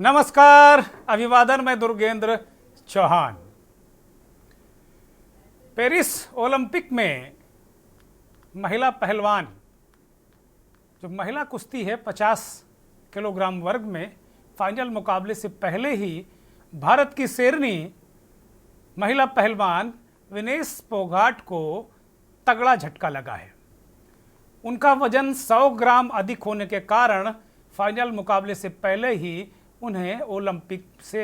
नमस्कार, अभिवादन। मैं दुर्गेंद्र चौहान। पेरिस ओलंपिक में महिला पहलवान जो महिला कुश्ती है 50 किलोग्राम वर्ग में फाइनल मुकाबले से पहले ही भारत की शेरनी महिला पहलवान विनेश फोगाट को तगड़ा झटका लगा है। उनका वजन 100 ग्राम अधिक होने के कारण फाइनल मुकाबले से पहले ही उन्हें ओलंपिक से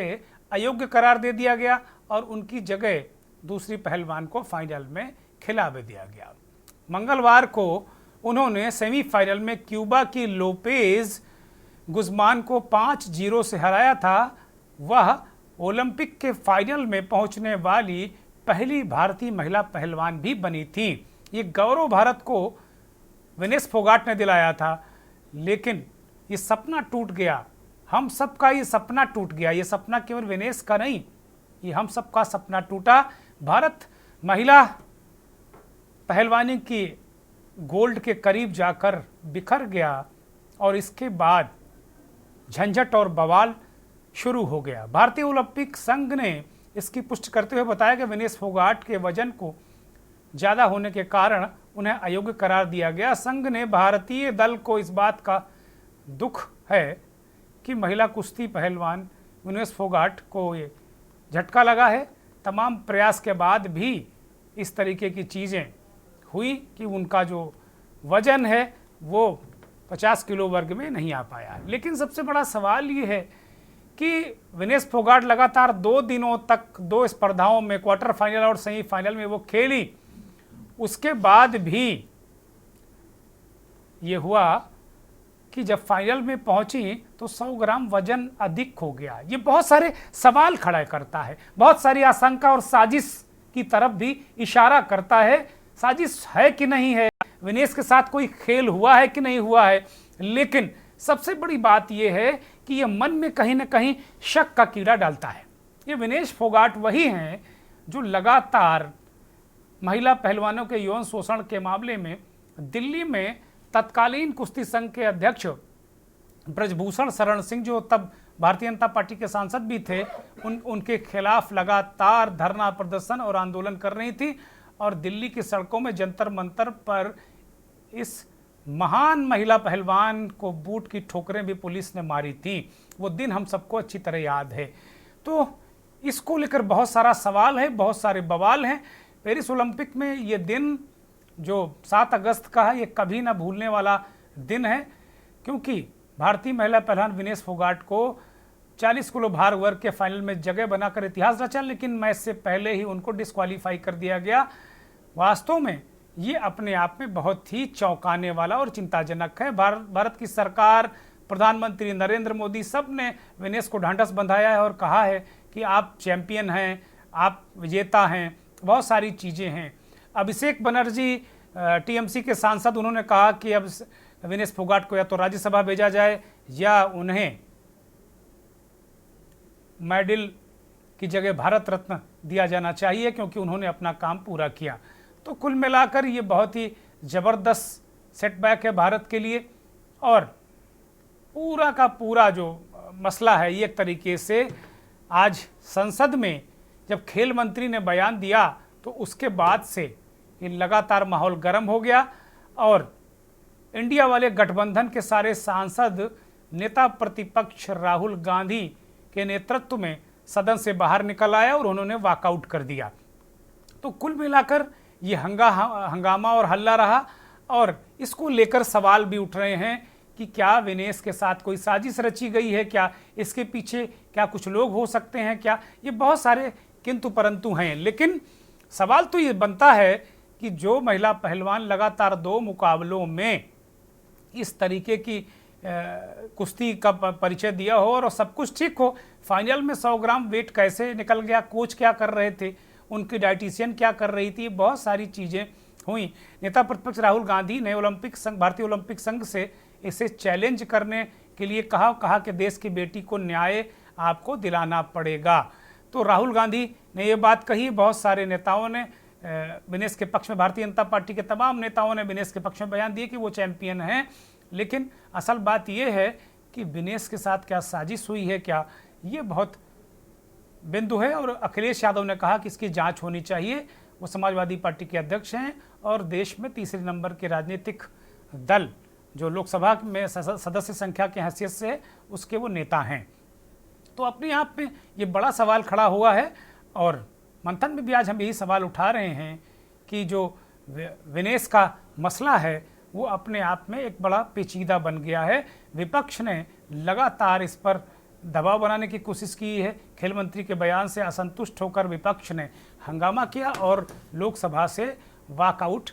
अयोग्य करार दे दिया गया और उनकी जगह दूसरी पहलवान को फाइनल में खिला भी दिया गया। मंगलवार को उन्होंने सेमीफाइनल में क्यूबा की लोपेज गुज़मान को 5-0 से हराया था। वह ओलंपिक के फाइनल में पहुंचने वाली पहली भारतीय महिला पहलवान भी बनी थी। ये गौरव भारत को विनेश फोगाट ने दिलाया था, लेकिन ये सपना टूट गया। हम सबका ये सपना टूट गया। ये सपना केवल विनेश का नहीं, ये हम सबका सपना टूटा। भारत महिला पहलवानी की गोल्ड के करीब जाकर बिखर गया और इसके बाद झंझट और बवाल शुरू हो गया। भारतीय ओलंपिक संघ ने इसकी पुष्टि करते हुए बताया कि विनेश फोगाट के वजन को ज़्यादा होने के कारण उन्हें अयोग्य करार दिया गया। संघ ने भारतीय दल को इस बात का दुख है कि महिला कुश्ती पहलवान विनेश फोगाट को ये झटका लगा है। तमाम प्रयास के बाद भी इस तरीके की चीज़ें हुई कि उनका जो वजन है वो 50 किलो वर्ग में नहीं आ पाया। लेकिन सबसे बड़ा सवाल ये है कि विनेश फोगाट लगातार 2 दिनों तक 2 स्पर्धाओं में क्वार्टर फाइनल और सेमीफाइनल में वो खेली। उसके बाद भी ये हुआ कि जब फाइनल में पहुंची तो 100 ग्राम वजन अधिक हो गया। ये बहुत सारे सवाल खड़ा करता है, बहुत सारी आशंका और साजिश की तरफ भी इशारा करता है। साजिश है कि नहीं है, विनेश के साथ कोई खेल हुआ है कि नहीं हुआ है, लेकिन सबसे बड़ी बात यह है कि ये मन में कहीं ना कहीं शक का कीड़ा डालता है। ये विनेश फोगाट वही हैं जो लगातार महिला पहलवानों के यौन शोषण के मामले में दिल्ली में तत्कालीन कुश्ती संघ के अध्यक्ष ब्रजभूषण शरण सिंह, जो तब भारतीय जनता पार्टी के सांसद भी थे, उनके खिलाफ लगातार धरना प्रदर्शन और आंदोलन कर रही थी और दिल्ली की सड़कों में जंतर मंतर पर इस महान महिला पहलवान को बूट की ठोकरें भी पुलिस ने मारी थी। वो दिन हम सबको अच्छी तरह याद है। तो इसको लेकर बहुत सारा सवाल है, बहुत सारे बवाल हैं। पेरिस ओलंपिक में ये दिन जो 7 अगस्त का है, ये कभी ना भूलने वाला दिन है, क्योंकि भारतीय महिला पहलवान विनेश फोगाट को 40 किलो भार वर्ग के फाइनल में जगह बनाकर इतिहास रचा, लेकिन मैच से पहले ही उनको डिस्क्वालीफाई कर दिया गया। वास्तव में ये अपने आप में बहुत ही चौंकाने वाला और चिंताजनक है। भारत की सरकार, प्रधानमंत्री नरेंद्र मोदी, सब ने विनेश को ढांढस बंधाया है और कहा है कि आप चैंपियन हैं, आप विजेता हैं, बहुत सारी चीज़ें हैं। अभिषेक बनर्जी टीएमसी के सांसद, उन्होंने कहा कि अब विनेश फोगाट को या तो राज्यसभा भेजा जाए या उन्हें मेडल की जगह भारत रत्न दिया जाना चाहिए, क्योंकि उन्होंने अपना काम पूरा किया। तो कुल मिलाकर ये बहुत ही ज़बरदस्त सेटबैक है भारत के लिए। और पूरा का पूरा जो मसला है, ये एक तरीके से आज संसद में जब खेल मंत्री ने बयान दिया तो उसके बाद से ये लगातार माहौल गर्म हो गया और इंडिया वाले गठबंधन के सारे सांसद नेता प्रतिपक्ष राहुल गांधी के नेतृत्व में सदन से बाहर निकल आए और उन्होंने वॉकआउट कर दिया। तो कुल मिलाकर ये हंगामा और हल्ला रहा और इसको लेकर सवाल भी उठ रहे हैं कि क्या विनेश के साथ कोई साजिश रची गई है, क्या इसके पीछे क्या कुछ लोग हो सकते हैं, क्या ये बहुत सारे किंतु परंतु हैं। लेकिन सवाल तो ये बनता है कि जो महिला पहलवान लगातार 2 मुकाबलों में इस तरीके की कुश्ती का परिचय दिया हो और सब कुछ ठीक हो, फाइनल में 100 ग्राम वेट कैसे निकल गया, कोच क्या कर रहे थे, उनकी डाइटिशियन क्या कर रही थी, बहुत सारी चीज़ें हुई। नेता प्रतिपक्ष राहुल गांधी ने भारतीय ओलंपिक संघ से इसे चैलेंज करने के लिए कहा कि देश की बेटी को न्याय आपको दिलाना पड़ेगा। तो राहुल गांधी ने ये बात कही। बहुत सारे नेताओं ने विनेश के पक्ष में, भारतीय जनता पार्टी के तमाम नेताओं ने विनेश के पक्ष में बयान दिए कि वो चैंपियन हैं। लेकिन असल बात ये है कि विनेश के साथ क्या साजिश हुई है, क्या ये बहुत बिंदु है। और अखिलेश यादव ने कहा कि इसकी जांच होनी चाहिए। वो समाजवादी पार्टी के अध्यक्ष हैं और देश में तीसरे नंबर के राजनीतिक दल जो लोकसभा में सदस्य संख्या की हैसियत से है, उसके वो नेता हैं। तो अपने आप में ये बड़ा सवाल खड़ा हुआ है और मंथन में भी आज हम यही सवाल उठा रहे हैं कि जो विनेश का मसला है वो अपने आप में एक बड़ा पेचीदा बन गया है। विपक्ष ने लगातार इस पर दबाव बनाने की कोशिश की है। खेल मंत्री के बयान से असंतुष्ट होकर विपक्ष ने हंगामा किया और लोकसभा से वॉकआउट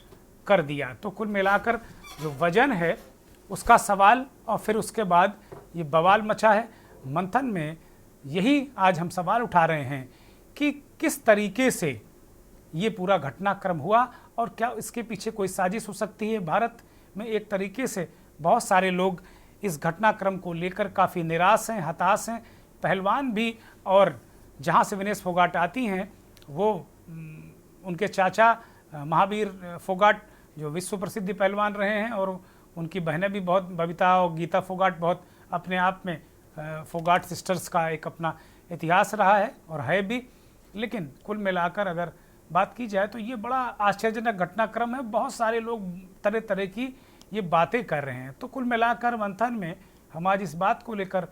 कर दिया। तो कुल मिलाकर जो वजन है उसका सवाल और फिर उसके बाद ये बवाल मचा है। मंथन में यही आज हम सवाल उठा रहे हैं कि किस तरीके से ये पूरा घटनाक्रम हुआ और क्या इसके पीछे कोई साजिश हो सकती है। भारत में एक तरीके से बहुत सारे लोग इस घटनाक्रम को लेकर काफ़ी निराश हैं, हताश हैं। पहलवान भी, और जहाँ से विनेश फोगाट आती हैं वो उनके चाचा महावीर फोगाट जो विश्व प्रसिद्ध पहलवान रहे हैं, और उनकी बहनें भी बहुत, बबीता और गीता फोगाट, बहुत अपने आप में फोगाट सिस्टर्स का एक अपना इतिहास रहा है और है भी। लेकिन कुल मिलाकर अगर बात की जाए तो ये बड़ा आश्चर्यजनक घटनाक्रम है। बहुत सारे लोग तरह तरह की ये बातें कर रहे हैं। तो कुल मिलाकर मंथन में हम आज इस बात को लेकर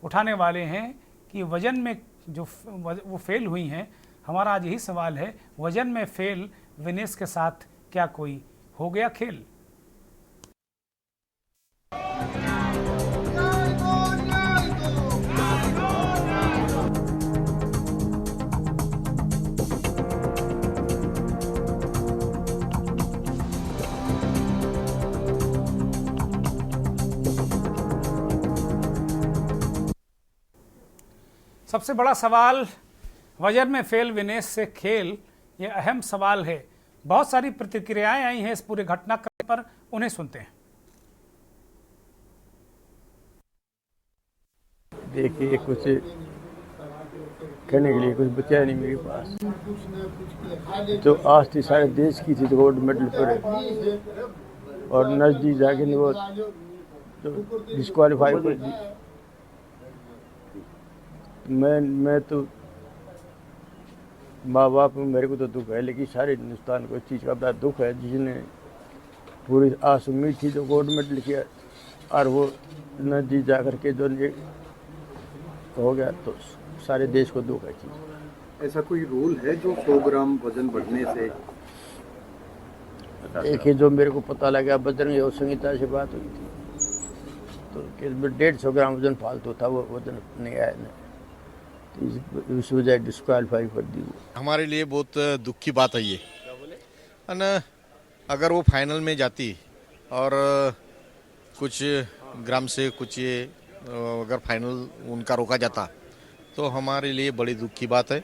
उठाने वाले हैं कि वजन में जो वो फेल हुई हैं, हमारा आज यही सवाल है, वजन में फेल विनेश के साथ क्या कोई हो गया खेल। सबसे बड़ा सवाल वजन में फेल विनेश से खेल, ये अहम सवाल है। बहुत सारी प्रतिक्रियाएं आई हैं इस पूरे घटनाक्रम पर, उन्हें सुनते हैं। देखिए, कुछ कहने के लिए कुछ बचा नहीं मेरे पास। जो आज थी सारे देश की थी, तो गोल्ड मेडल पर और नजदीक जाके वो डिस्क्वालीफाई कर दी। मैं तो माँ बाप मेरे को तो दुख है, लेकिन सारे हिंदुस्तान को इस चीज़ का बड़ा दुख है। जिसने पूरी आस उम्मीद थी जो गोल्ड मेडल किया और वो नजदीक जा कर के जो हो गया, तो सारे देश को दुख है चीज़। ऐसा कोई रूल है जो 100 ग्राम वजन बढ़ने से? एक जो मेरे को पता लगा, बजरंग योग संहिता से बात हुई थी तो 150 ग्राम वजन फालतू था, वो वजन नहीं आया नहीं, तो इस वजह डिस्क्वालीफाई कर दी। हमारे लिए बहुत दुख की बात है ये, है। अगर वो फाइनल में जाती और कुछ ग्राम से कुछ ये अगर फाइनल उनका रोका जाता तो हमारे लिए बड़ी दुख की बात है,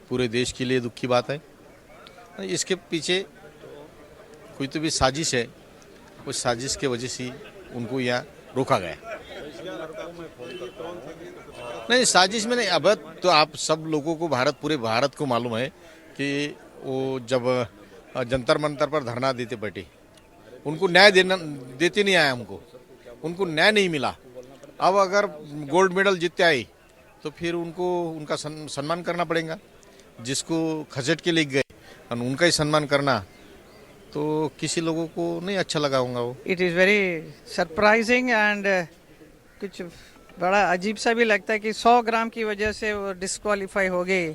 पूरे देश के लिए दुख की बात है। इसके पीछे कोई तो भी साजिश है, उस साजिश के वजह से उनको यहाँ रोका गया। नहीं, साजिश में नहीं। अब तो आप सब लोगों को, पूरे भारत को मालूम है कि वो जब जंतर मंतर पर धरना देते बैठे, उनको न्याय देते नहीं आया, उनको न्याय नहीं मिला। अब अगर गोल्ड मेडल जीतते आए तो फिर उनका सम्मान करना पड़ेगा। जिसको खसेट के ले गए और उनका ही सम्मान करना तो किसी लोगों को नहीं अच्छा लगा होगा। वो it is very surprising and कुछ बड़ा अजीब सा भी लगता है कि 100 ग्राम की वजह से वो डिस्क्वालीफाई हो गई।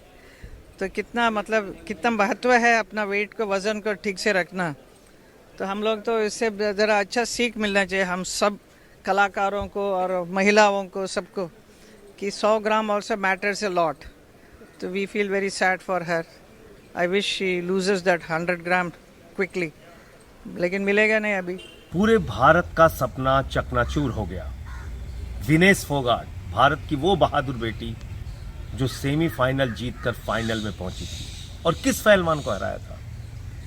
तो कितना कितना महत्व है अपना वेट को, वज़न को ठीक से रखना। तो हम लोग तो इससे ज़रा अच्छा सीख मिलना चाहिए हम सब कलाकारों को और महिलाओं को, सबको, कि 100 gram also matters a lot. तो we feel very sad for her. I wish she loses that 100 gram quickly, लेकिन मिलेगा नहीं अभी। पूरे भारत का सपना चकनाचूर हो गया। विनेश फोगाट, भारत की वो बहादुर बेटी जो सेमीफाइनल जीतकर फाइनल में पहुंची थी, और किस पहलवान को हराया था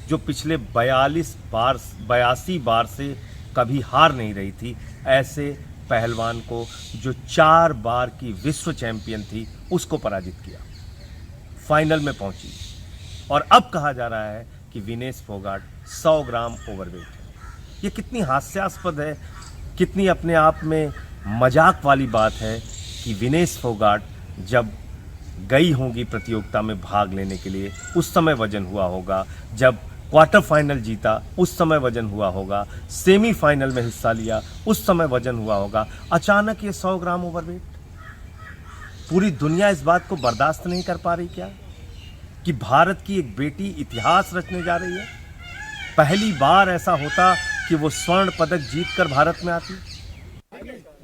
जो पिछले 82 बार से कभी हार नहीं रही थी। ऐसे पहलवान को जो 4 बार की विश्व चैंपियन थी, उसको पराजित किया, फाइनल में पहुंची। और अब कहा जा रहा है कि विनेश फोगाट 100 ग्राम ओवरवेट है। ये कितनी हास्यास्पद है, कितनी अपने आप में मजाक वाली बात है कि विनेश फोगाट जब गई होंगी प्रतियोगिता में भाग लेने के लिए उस समय वजन हुआ होगा, जब क्वार्टर फाइनल जीता उस समय वजन हुआ होगा, सेमीफाइनल में हिस्सा लिया उस समय वजन हुआ होगा। अचानक ये 100 ग्राम ओवरवेट, पूरी दुनिया इस बात को बर्दाश्त नहीं कर पा रही क्या कि भारत की एक बेटी इतिहास रचने जा रही है? पहली बार ऐसा होता कि वो स्वर्ण पदक जीतकर भारत में आती।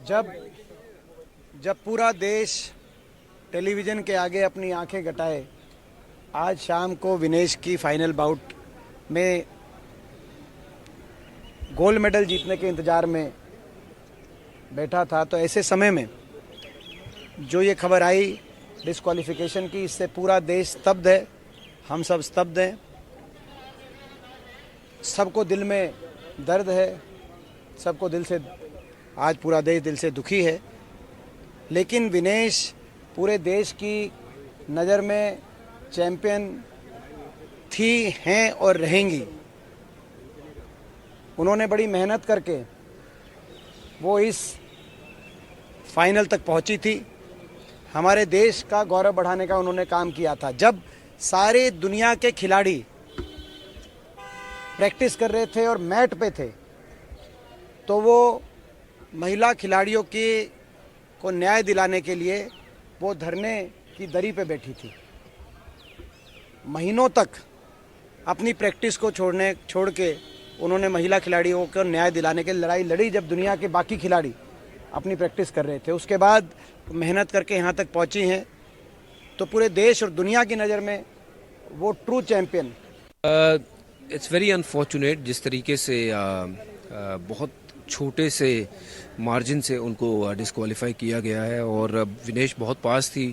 जब पूरा देश टेलीविज़न के आगे अपनी आंखें गटाए आज शाम को विनेश की फाइनल बाउट में गोल्ड मेडल जीतने के इंतज़ार में बैठा था, तो ऐसे समय में जो ये खबर आई डिस्क्वालिफिकेशन की, इससे पूरा देश स्तब्ध है, हम सब स्तब्ध हैं। सबको दिल में दर्द है, सबको दिल से, आज पूरा देश दिल से दुखी है। लेकिन विनेश पूरे देश की नज़र में चैम्पियन थी, हैं और रहेंगी। उन्होंने बड़ी मेहनत करके वो इस फाइनल तक पहुंची थी। हमारे देश का गौरव बढ़ाने का उन्होंने काम किया था। जब सारे दुनिया के खिलाड़ी प्रैक्टिस कर रहे थे और मैट पे थे, तो वो महिला खिलाड़ियों को न्याय दिलाने के लिए वो धरने की दरी पे बैठी थी। महीनों तक अपनी प्रैक्टिस को छोड़ के उन्होंने महिला खिलाड़ियों को न्याय दिलाने के लिए लड़ाई लड़ी, जब दुनिया के बाकी खिलाड़ी अपनी प्रैक्टिस कर रहे थे। उसके बाद मेहनत करके यहाँ तक पहुँची हैं, तो पूरे देश और दुनिया की नज़र में वो true champion. It's very unfortunate जिस तरीके से बहुत छोटे से मार्जिन से उनको डिस्क्वालीफाई किया गया है, और विनेश बहुत पास थी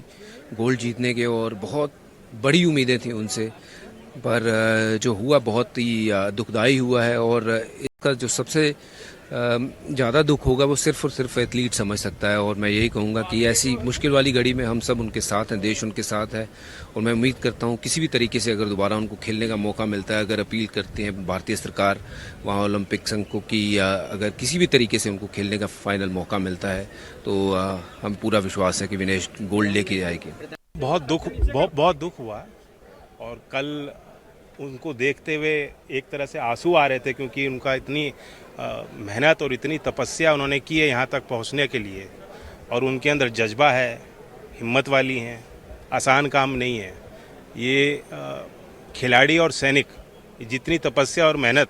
गोल्ड जीतने के और बहुत बड़ी उम्मीदें थी उनसे, पर जो हुआ बहुत ही दुखदाई हुआ है। और इसका जो सबसे ज़्यादा दुख होगा वो सिर्फ और सिर्फ एथलीट समझ सकता है। और मैं यही कहूँगा कि ऐसी मुश्किल वाली घड़ी में हम सब उनके साथ हैं, देश उनके साथ है। और मैं उम्मीद करता हूँ किसी भी तरीके से अगर दोबारा उनको खेलने का मौका मिलता है, अगर अपील करती है भारतीय सरकार वहाँ ओलंपिक संघ को कि अगर किसी भी तरीके से उनको खेलने का फाइनल मौका मिलता है, तो हम पूरा विश्वास है कि विनेश गोल्ड लेके जाएगी। बहुत दुख हुआ। और कल उनको देखते हुए एक तरह से आंसू आ रहे थे, क्योंकि उनका इतनी मेहनत और इतनी तपस्या उन्होंने की है यहाँ तक पहुँचने के लिए, और उनके अंदर जज्बा है, हिम्मत वाली हैं। आसान काम नहीं है ये। खिलाड़ी और सैनिक जितनी तपस्या और मेहनत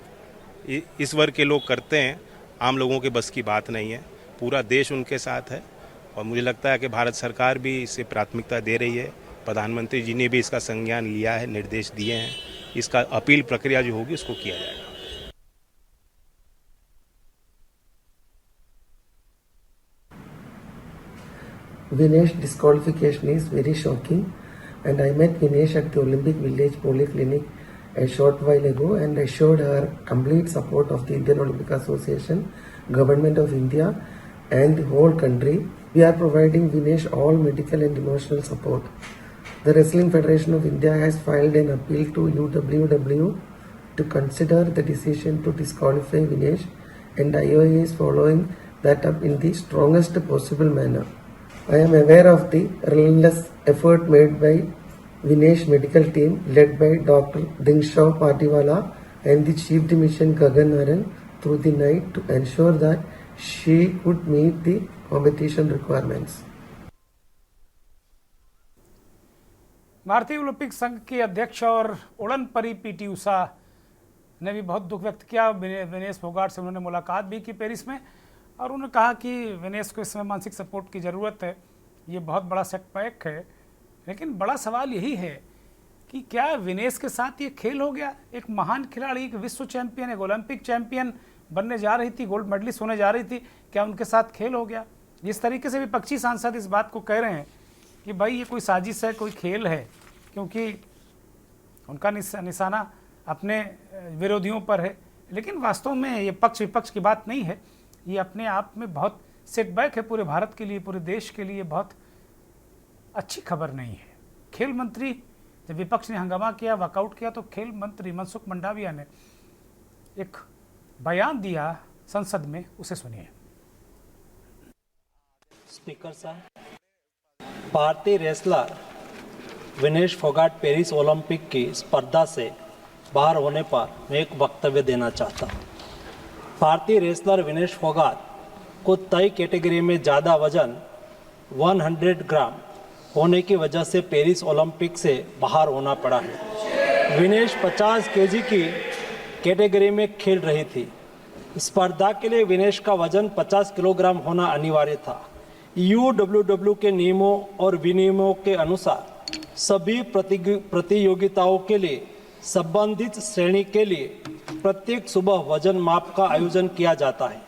इस वर्ग के लोग करते हैं, आम लोगों के बस की बात नहीं है। पूरा देश उनके साथ है, और मुझे लगता है कि भारत सरकार भी इसे प्राथमिकता दे रही है। प्रधानमंत्री जी ने भी इसका संज्ञान लिया है, निर्देश दिए हैं। इसका अपील प्रक्रिया जो होगी उसको किया जाएगा। Vinesh disqualification is very shocking, and I met Vinesh at the Olympic Village Polyclinic a short while ago and assured her complete support of the Indian Olympic Association, Government of India and the whole country. We are providing Vinesh all medical and emotional support. The Wrestling Federation of India has filed an appeal to UWW to consider the decision to disqualify Vinesh, and IOA is following that up in the strongest possible manner. I am aware of the relentless effort made by Vinesh medical team led by Dr. Dingshaw Patiwala and the Chief Dimission Gagan Naran through the night to ensure that she could meet the competition requirements. भारतीय Olympic संघ के अध्यक्ष और उड़न परी PT Usha ने भी बहुत दुख व्यक्त किया। विनेश फोगाट से उन्होंने मुलाकात भी की पेरिस में, और उन्होंने कहा कि विनेश को इस समय मानसिक सपोर्ट की ज़रूरत है। ये बहुत बड़ा सेटबैक है, लेकिन बड़ा सवाल यही है कि क्या विनेश के साथ ये खेल हो गया? एक महान खिलाड़ी, एक विश्व चैंपियन, एक ओलंपिक चैंपियन बनने जा रही थी, गोल्ड मेडलिस्ट होने जा रही थी, क्या उनके साथ खेल हो गया? जिस तरीके से विपक्षी सांसद इस बात को कह रहे हैं कि भाई ये कोई साजिश है, कोई खेल है, क्योंकि उनका निशाना अपने विरोधियों पर है, लेकिन वास्तव में ये पक्ष विपक्ष की बात नहीं है। ये अपने आप में बहुत सेटबैक है पूरे भारत के लिए, पूरे देश के लिए बहुत अच्छी खबर नहीं है। खेल मंत्री, जब विपक्ष ने हंगामा किया, वॉकआउट किया, तो खेल मंत्री मनसुख मंडाविया ने एक बयान दिया संसद में, उसे सुनिए। स्पीकर साहब, भारतीय wrestler Vinesh Phogat Paris Olympic की स्पर्धा से बाहर होने पर मैं एक वक्तव्य देना चाहता हूँ। भारतीय रेसलर विनेश फोगाट को तय कैटेगरी में ज़्यादा वजन 100 ग्राम होने की वजह से पेरिस ओलंपिक से बाहर होना पड़ा है। विनेश 50 केजी की कैटेगरी में खेल रही थी। स्पर्धा के लिए विनेश का वजन 50 किलोग्राम होना अनिवार्य था। यूडब्ल्यूडब्ल्यू के नियमों और विनियमों के अनुसार सभी प्रतियोगिताओं के लिए संबंधित श्रेणी के लिए प्रत्येक सुबह वजन माप का आयोजन किया जाता है।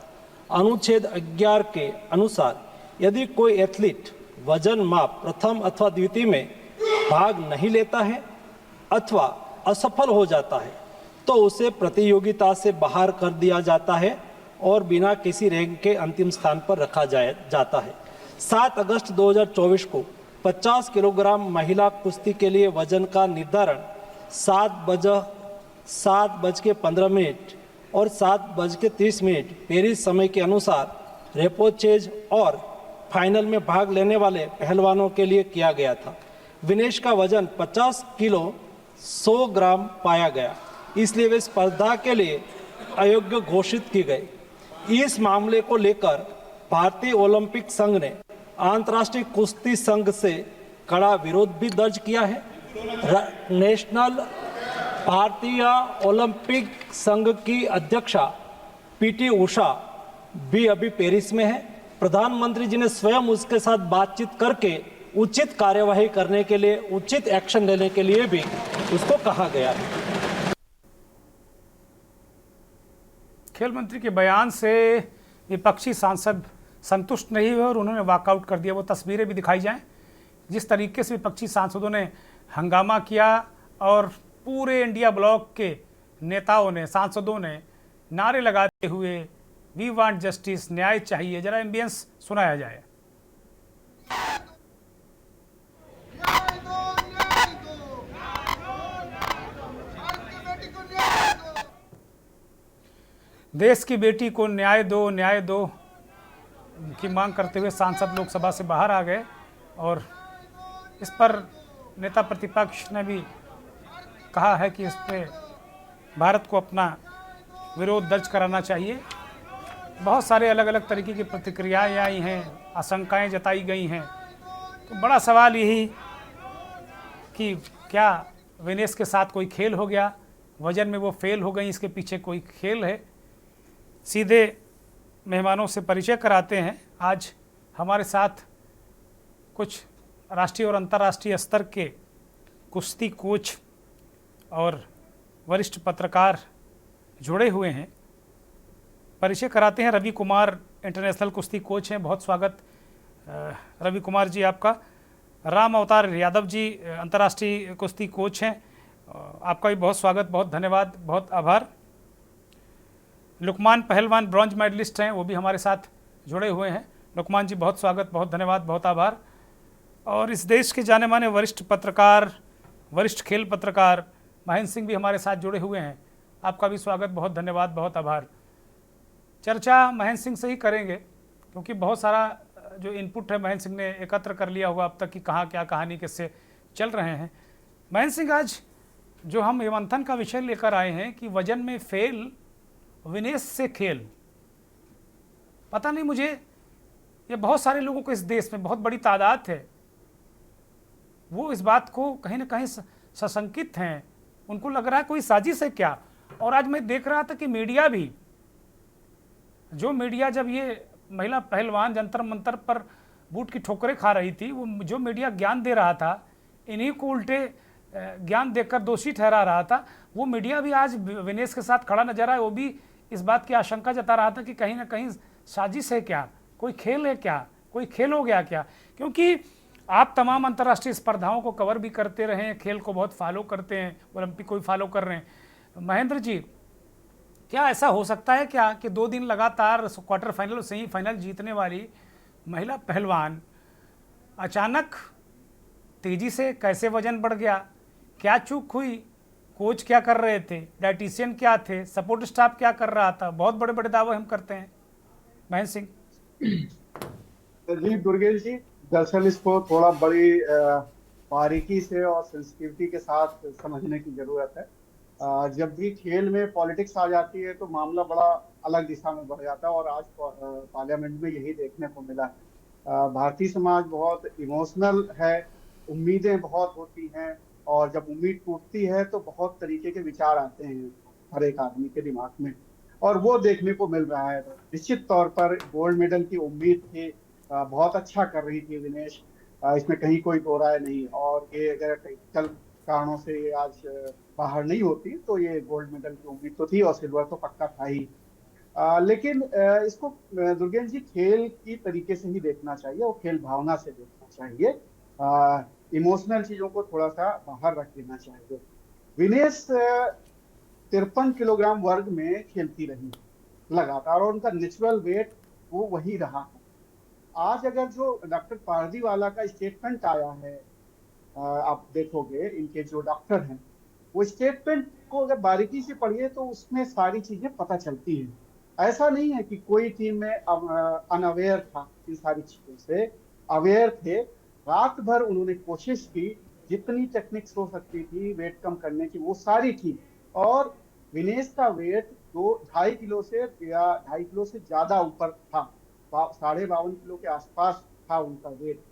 अनुच्छेद 11 के अनुसार यदि कोई एथलीट वजन माप प्रथम अथवा द्वितीय में भाग नहीं लेता है अथवा असफल हो जाता है तो उसे प्रतियोगिता से बाहर कर दिया जाता है और बिना किसी रैंक के अंतिम स्थान पर रखा जाता है। 7 अगस्त 2024 को 50 किलोग्राम महिला कुश्ती के लिए वजन का निर्धारण 7:15 और 7:30 पेरिस समय के अनुसार रेपोचेज और फाइनल में भाग लेने वाले पहलवानों के लिए किया गया था। विनेश का वजन 50 किलो 100 ग्राम पाया गया, इसलिए वे स्पर्धा के लिए अयोग्य घोषित की गई। इस मामले को लेकर भारतीय ओलंपिक संघ ने अंतर्राष्ट्रीय कुश्ती संघ से कड़ा विरोध भी दर्ज किया है। नेशनल भारतीय ओलंपिक संघ की अध्यक्षा पीटी उषा भी अभी पेरिस में है। प्रधानमंत्री जी ने स्वयं उसके साथ बातचीत करके उचित कार्यवाही करने के लिए, उचित एक्शन लेने के लिए भी उसको कहा गया है। खेल मंत्री के बयान से विपक्षी सांसद संतुष्ट नहीं हुए और उन्होंने वॉकआउट कर दिया। वो तस्वीरें भी दिखाई जाएं जिस तरीके से विपक्षी सांसदों ने हंगामा किया और पूरे इंडिया ब्लॉक के नेताओं ने, सांसदों ने नारे लगाते हुए वी वांट जस्टिस, न्याय चाहिए। जरा एम्बियंस सुनाया जाए। देश की बेटी को न्याय दो की मांग करते हुए सांसद लोकसभा से बाहर आ गए और इस पर नेता प्रतिपक्ष ने भी कहा है कि इस पे भारत को अपना विरोध दर्ज कराना चाहिए। बहुत सारे अलग अलग तरीके की प्रतिक्रियाएं आई हैं, आशंकाएं जताई गई हैं। तो बड़ा सवाल यही कि क्या विनेश के साथ कोई खेल हो गया, वजन में वो फेल हो गई, इसके पीछे कोई खेल है। सीधे मेहमानों से परिचय कराते हैं। आज हमारे साथ कुछ राष्ट्रीय और अंतर्राष्ट्रीय स्तर के कुश्ती कोच और वरिष्ठ पत्रकार जुड़े हुए हैं। परिचय कराते हैं। रवि कुमार इंटरनेशनल कुश्ती कोच हैं, बहुत स्वागत रवि कुमार जी आपका। राम अवतार यादव जी अंतर्राष्ट्रीय कुश्ती कोच हैं, आपका भी बहुत स्वागत, बहुत धन्यवाद, बहुत आभार। लुकमान पहलवान ब्रॉन्ज मेडलिस्ट हैं, वो भी हमारे साथ जुड़े हुए हैं। लुकमान जी बहुत स्वागत, बहुत धन्यवाद, बहुत आभार। और इस देश के जाने माने वरिष्ठ पत्रकार, वरिष्ठ खेल पत्रकार महेंद्र सिंह भी हमारे साथ जुड़े हुए हैं, आपका भी स्वागत, बहुत धन्यवाद, बहुत आभार। चर्चा महेंद्र सिंह से ही करेंगे क्योंकि बहुत सारा जो इनपुट है महेंद्र सिंह ने एकत्र कर लिया होगा अब तक कि कहाँ क्या कहानी किससे चल रहे हैं। महेंद्र सिंह, आज जो हम ये मंथन का विषय लेकर आए हैं कि वजन में फेल, विनेश से खेल, पता नहीं मुझे, ये बहुत सारे लोगों को इस देश में बहुत बड़ी तादाद है, वो इस बात को कहीं ना कहीं सशंकित हैं। उनको लग रहा है कोई साजिश है क्या। और आज मैं देख रहा था कि मीडिया भी, जो मीडिया जब ये महिला पहलवान जंतर मंतर पर बूट की ठोकरें खा रही थी, वो जो मीडिया ज्ञान दे रहा था, इन्हीं को उल्टे ज्ञान देकर दोषी ठहरा रहा था, वो मीडिया भी आज विनेश के साथ खड़ा नजर आया। वो भी इस बात की आशंका जता रहा था कि कहीं ना कहीं साजिश है क्या, कोई खेल है क्या, कोई खेल हो गया क्या। क्योंकि आप तमाम अंतर्राष्ट्रीय स्पर्धाओं को कवर भी करते रहे हैं, खेल को बहुत फॉलो करते हैं, ओलंपिक को भी फॉलो कर रहे हैं। महेंद्र जी, क्या ऐसा हो सकता है क्या कि 2 दिन लगातार क्वार्टर फाइनल और सेमीफाइनल जीतने वाली महिला पहलवान अचानक तेजी से कैसे वजन बढ़ गया, क्या चूक हुई, कोच क्या कर रहे थे, डाइटिशियन क्या थे, सपोर्ट स्टाफ क्या कर रहा था। बहुत बड़े बड़े दावे हम करते हैं महेंद्र सिंह। जी दुर्गेश जी, दरअसल इसको थोड़ा बड़ी बारीकी से और सेंसिटिविटी के साथ समझने की जरूरत है। जब भी खेल में पॉलिटिक्स आ जाती है तो मामला बड़ा अलग दिशा में बढ़ जाता है, और आज पार्लियामेंट में यही देखने को मिला है। भारतीय समाज बहुत इमोशनल है, उम्मीदें बहुत होती हैं, और जब उम्मीद टूटती है तो बहुत तरीके के विचार आते हैं हर एक आदमी के दिमाग में, और वो देखने को मिल रहा है। निश्चित तौर पर गोल्ड मेडल की उम्मीद थी, बहुत अच्छा कर रही थी विनेश, इसमें कहीं कोई दो राय नहीं। और ये अगर टेक्निकल कारणों से ये आज बाहर नहीं होती तो ये गोल्ड मेडल की उम्मीद तो थी, और सिल्वर तो पक्का था ही। लेकिन इसको दुर्गेश जी खेल की तरीके से ही देखना चाहिए, और खेल भावना से देखना चाहिए। इमोशनल चीजों को थोड़ा सा बाहर रख देना चाहिए। विनेश 53 किलोग्राम वर्ग में खेलती रही लगातार, और उनका नेचुरल वेट वो वही रहा है। आज अगर जो डॉक्टर पारदीवाला का स्टेटमेंट आया है, आप देखोगे इनके जो डॉक्टर हैं, वो स्टेटमेंट को अगर बारीकी से पढ़िए तो उसमें सारी चीजें पता चलती हैं। ऐसा नहीं है कि कोई टीम में अनअवेयर था, इन सारी चीजों से अवेयर थे। रात भर उन्होंने कोशिश की, जितनी टेक्निक्स हो सकती थी वेट कम करने की वो सारी की, और विनेश का वेट 2.5 किलो से या 2.5 किलो से ज्यादा ऊपर था, 52.5 किलो के आसपास था उनका वेट।